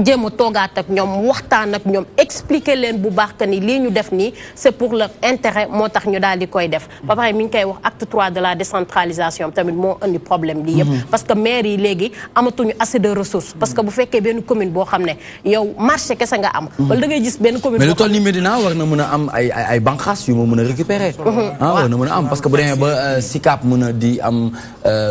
jéem a toogaat ak ñoom waxtaan ak ñoom expliquer leen bu baax que ni lii ñu def nii c'est pour leur intérêt moo tax ñu daal di koy def ba pare mi ngi koy wax acte 3 de la décentralisation tamit moo indi problème bi yëpp parce que maire yi léegi amatuñu assez de ressources parce que bu fekkee benn commune boo xam ne yow marché kese nga am wala da ngay gis benn commune mais lu toll ni Médina war na mën a am ay banqaas yu ma mën a récupérer war na mën a am parce que bu demee ba Sicap mën a di am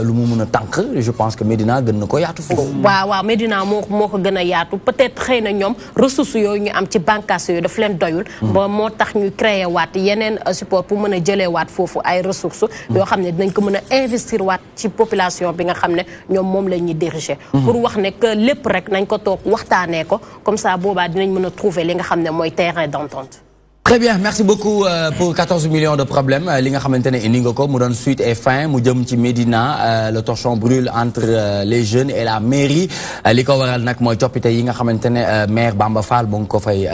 lu mu mën a tànk je pense que Médina gën na ko yaatu foofu waaw Médina moo ko gën a yaatu peut-être xëy na ñoom ressources yooyu ñu am ci bànqaas yooyu daf leen doyul ba moo tax ñu créer waat yeneen support pour mën a jëlee waat foofu ay ressources yoo xam ne dinañ ko mën a investir waat ci population bi nga xam ne ñoom moom la ñuy diriger pour wax ne que lépp rek nañ ko toog waxtaanee ko comme ça boobaa dinañ mën a trouver li nga xam ne mooy terrain d'entente. Très bien, merci beaucoup pour 14 millions de problèmes. Li nga xamantene indi nga ko mu doon suite et fin mu jëm ci Médina le torchon brûle entre les jeunes et la mairie li ko waral nag mooy coppite yi nga xamantene maire Bamba Fall moo ngi ko fay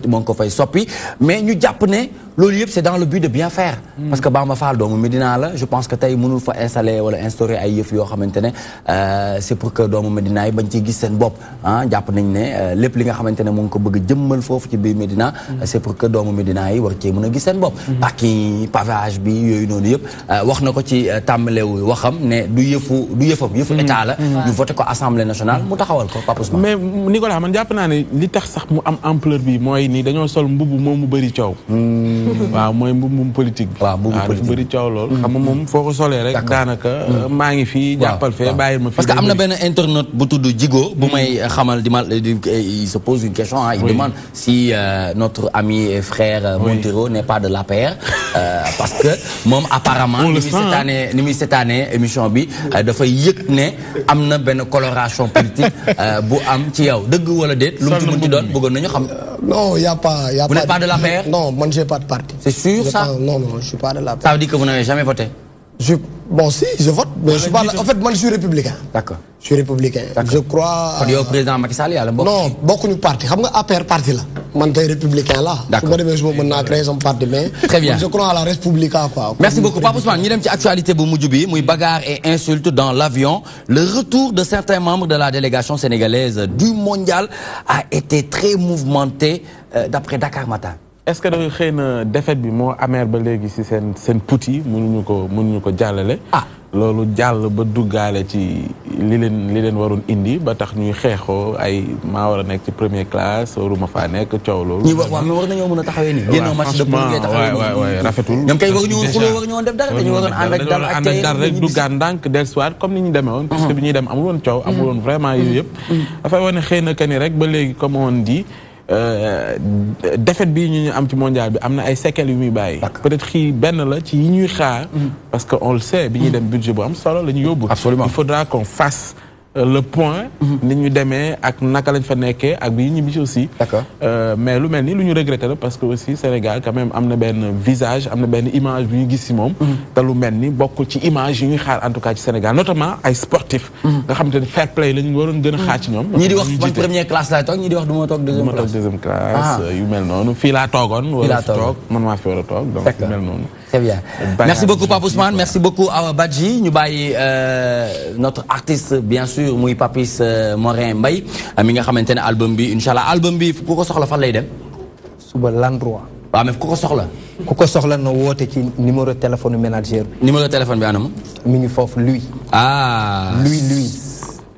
moo ngi ko fay soppi mais ñu jàpp ne loolu yëpp c'est dans le but de bien faire parce que Bamba Fall doomu Médina la je pense que tey mënul fa installer wala instaurer ay yëf yoo xamantene c'est pour que doomu Médina yi bañ ci gis seen bopp jàpp nañ ne lépp li nga xamantene mu ngi ko bëgg jëmmal foofu ci biir Médina c'est pour que doomu Médina yi war cee mën a gis seen bopp parking pavage bi yooyu noonu yëpp wax na ko ci tàmbalewu waxam ne du yëfam yëfu état la ñu voté ko assemblée nationale mu taxawal ko Pape Ousmane mais Nicolas man jàpp naa ne li tax sax mu am ampleur bi mooy ni dañoo sol mbubb moom mu bëri coow waaw mooy mbubbum politique bi waaw bëri coow loolu xam nga moom foo ko solee rek daanaka maa ngi fii jàppal fee bàyyil ma fi parce que am na benn internaute bu tudd Djigo bu may xamal il se pose une question il demande si notre ami et frère Montero n'est pas de l'APR parce que moom apparemment ni muy cette année émission bi dafay yëg ne am na benn coloration politique bu am ci yow dëgg wala déet lu mu ci mën ci doon bëggoon nañu xam non y a pas vous n'êtes pas de l'APR non moi j'ai pas de parti c'est sûr ça non je suis pas de l'APR ça veut dire que vous n'avez jamais voté bon si je vote mais je suis pas en fait moi je suis républicain d'accord je suis républicain je crois kon yow président Macky Sall yàlla bokk non bokkuñu parti xam nga APR parti la man tey républicain la su ma demee suma mën naa créer sama parti mais très bien je crois à la Respublica quoi merci beaucoup Pape Ousmane ñu dem ci actualité bu mujj bi muy bagarre et insultes dans l'avion le retour de certains membres de la délégation sénégalaise du mondial a été très mouvementé d'après Dakar Matin. Est-ce que da xëy na défaite bi moo amer ba léegi si seen put yi mënuñu ko jàllale loolu jàll ba duggaale ci li leen waroon indi ba tax ñuy xeexoo ay maa war a nekk ci première classe waruma faa nekk coow loolu ñi waaw mais war nañoo mën a taxawee nii génnoo match de poule ngay taxawee waay rafetul ñoom kay waruñu woon xuloo waruñu woon def dara dañu waroon ànd ak dal rek duggaan ndànk del soir comme ni ñu demee woon parce que bi ñuy dem amul woon coow amul woon vraiment yooyu yëpp dafay wane xëy na que ni rek ba léegi comme on dit défaite bii ñu am ci mondial bi am na ay séquelles yu muy bàyyi. peut-être xii benn la ci yi ñuy xaar. parce que on le sait bi ñuy dem budget bu am solo la ñu yóbbu. absolument il faudra qu'on fasse le point. ni ñu demee ak naka lañ fa nekkee ak bi ñu ñibbi aussi. d'accord mais lu mel ni lu ñu regretté la parce que aussi Sénégal quand même am na benn visage am na benn image bu ñu gis si moom. te lu mel ni bokkul ci image yu ñuy xaar en tout cas ci Sénégal notamment ay sportifs. nga xamante ne fair play la ñu waroon gën a xaar ci ñoom. ñii di wax man première classe laay toog ñii di wax du ma toog deuxième classe. yu mel noonu fii laa toogoon. wala fi toog man maa fi war a toog donc yu mel noonu. Très bien. Merci beaucoup Pape Ousmane, merci beaucoup Awa Badji. Ñu bàyyi notre artiste bien sûr muy Papis Morin Mbaye mi nga xamante ne album bi inchallah album bi ku ko soxla fan lay dem. suba l'endroit. waaw mais ku ko soxla. ku ko soxla na woote ci numéro téléphone manager bi. numéro téléphone bi anam. mi ngi foofu Louis. ah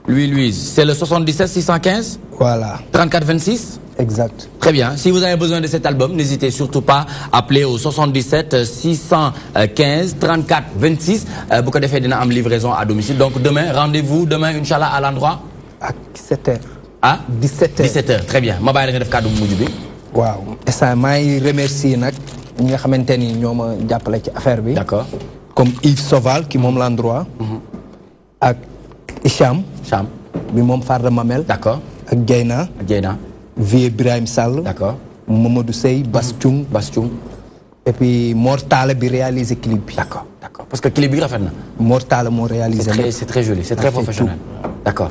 Louis c'est le 77 615. voilà 34 26. Exact. Très bien. Si vous avez besoin de cet album, n'hésitez surtout pas à appeler au 77 615 34 26. Beaucoup d'effets dina am livraison à domicile. Donc demain, rendez-vous demain, Inch'Allah, à l'endroit. À 17h. À 17h. 17h. Très bien. Ma baye nga def cadeau bu mujj bi. Waaw. Et ça may remercier nak ñi nga xamanteni ñoma jappalé ci affaire bi. D'accord. Comme Yves Soval qui mom l'endroit. Ak Hicham. Hicham. Bi mom Farda Mamel. D'accord. Ak Dieyna. Vieux Ibrahim Sall. D'accord. Mamadou Sey, Bastoung. Et puis Mortale bi réalisé clip bi. D'accord. Parce que clip bi rafet na. Mortale mo réalisé. C'est très joli, c'est très professionnel. D'accord.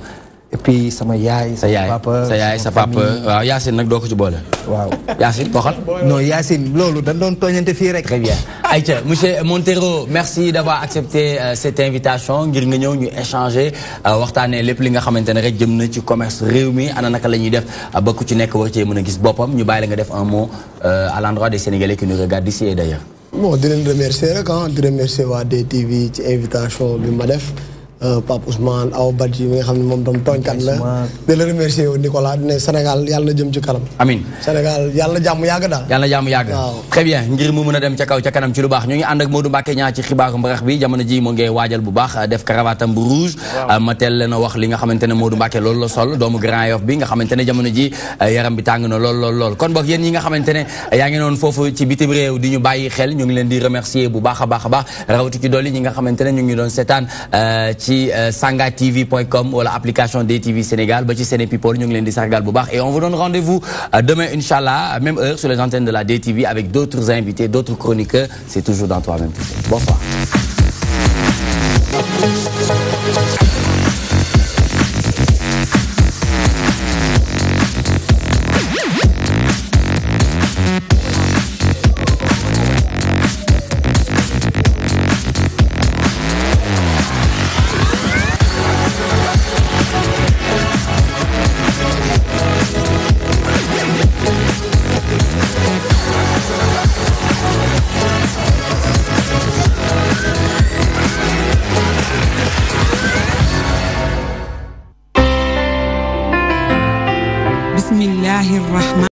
Et puis sama yaay, sa yaay, sa papa. Waaw Yacine nag doo ko ci boole. Waaw. Yacine waxal. Non Yacine loolu dañ doon tooñante fii rek. Très bien. Aïcha, monsieur Montero, merci d'avoir accepté cette invitation ngir nga ñëw ñu échanger waxtaanee lépp li nga xamante ne rek jëm na ci commerce réew mi ana naka la ñuy def ba ku ci nekk war cee mën a gis boppam ñu bàyyi la nga def un mot à l'endroit des Sénégalais qui nous regardent d'ici et d'ailleurs. Bon di leen remercier rek di remercier waa DTV ci invitation bi ma def. Pape Ousmane Awa Badji mi nga xam ne moom tam tooñkat la di la remercier yow Nicolas ne Sénégal yàlla na jëm ci kanam. Amiin Sénégal yàlla na jàmm yàgg daal. yàlla na jàmm yàgg. Très bien ngir mu mën a dem ca kaw ca kanam ci lu baax ñu ngi ànd ak Modou Mbacké ñaa ci xibaaru mbarax bi jamono ji moo ngi waajal bu baax def cravatam bu rouge. ma teel leen a wax li nga xamante ne Modou Mbacké loolu la sol doomu Grand Yoff bi nga xamante ne jamono ji yaram bi tàng na lool kon boog yéen ñi nga xamante ne yaa ngi noonu foofu ci bitim réew di ñu bàyyi xel ñu ngi leen di remercier bu baax a baax rawati ci dolli ñi nga xamante ne ñu ngi doon seetaan ci sangatv.com ou l'application DTV Sénégal ba ci Séné People ñu ngi leen di sargal bu baax et on vous donne rendez-vous demain inchallah même heure sur les antennes de la DTV avec d'autres invités d'autres chroniqueurs c'est toujours dans Toi-même tu sais. Bonsoir. Bismillahir Rahman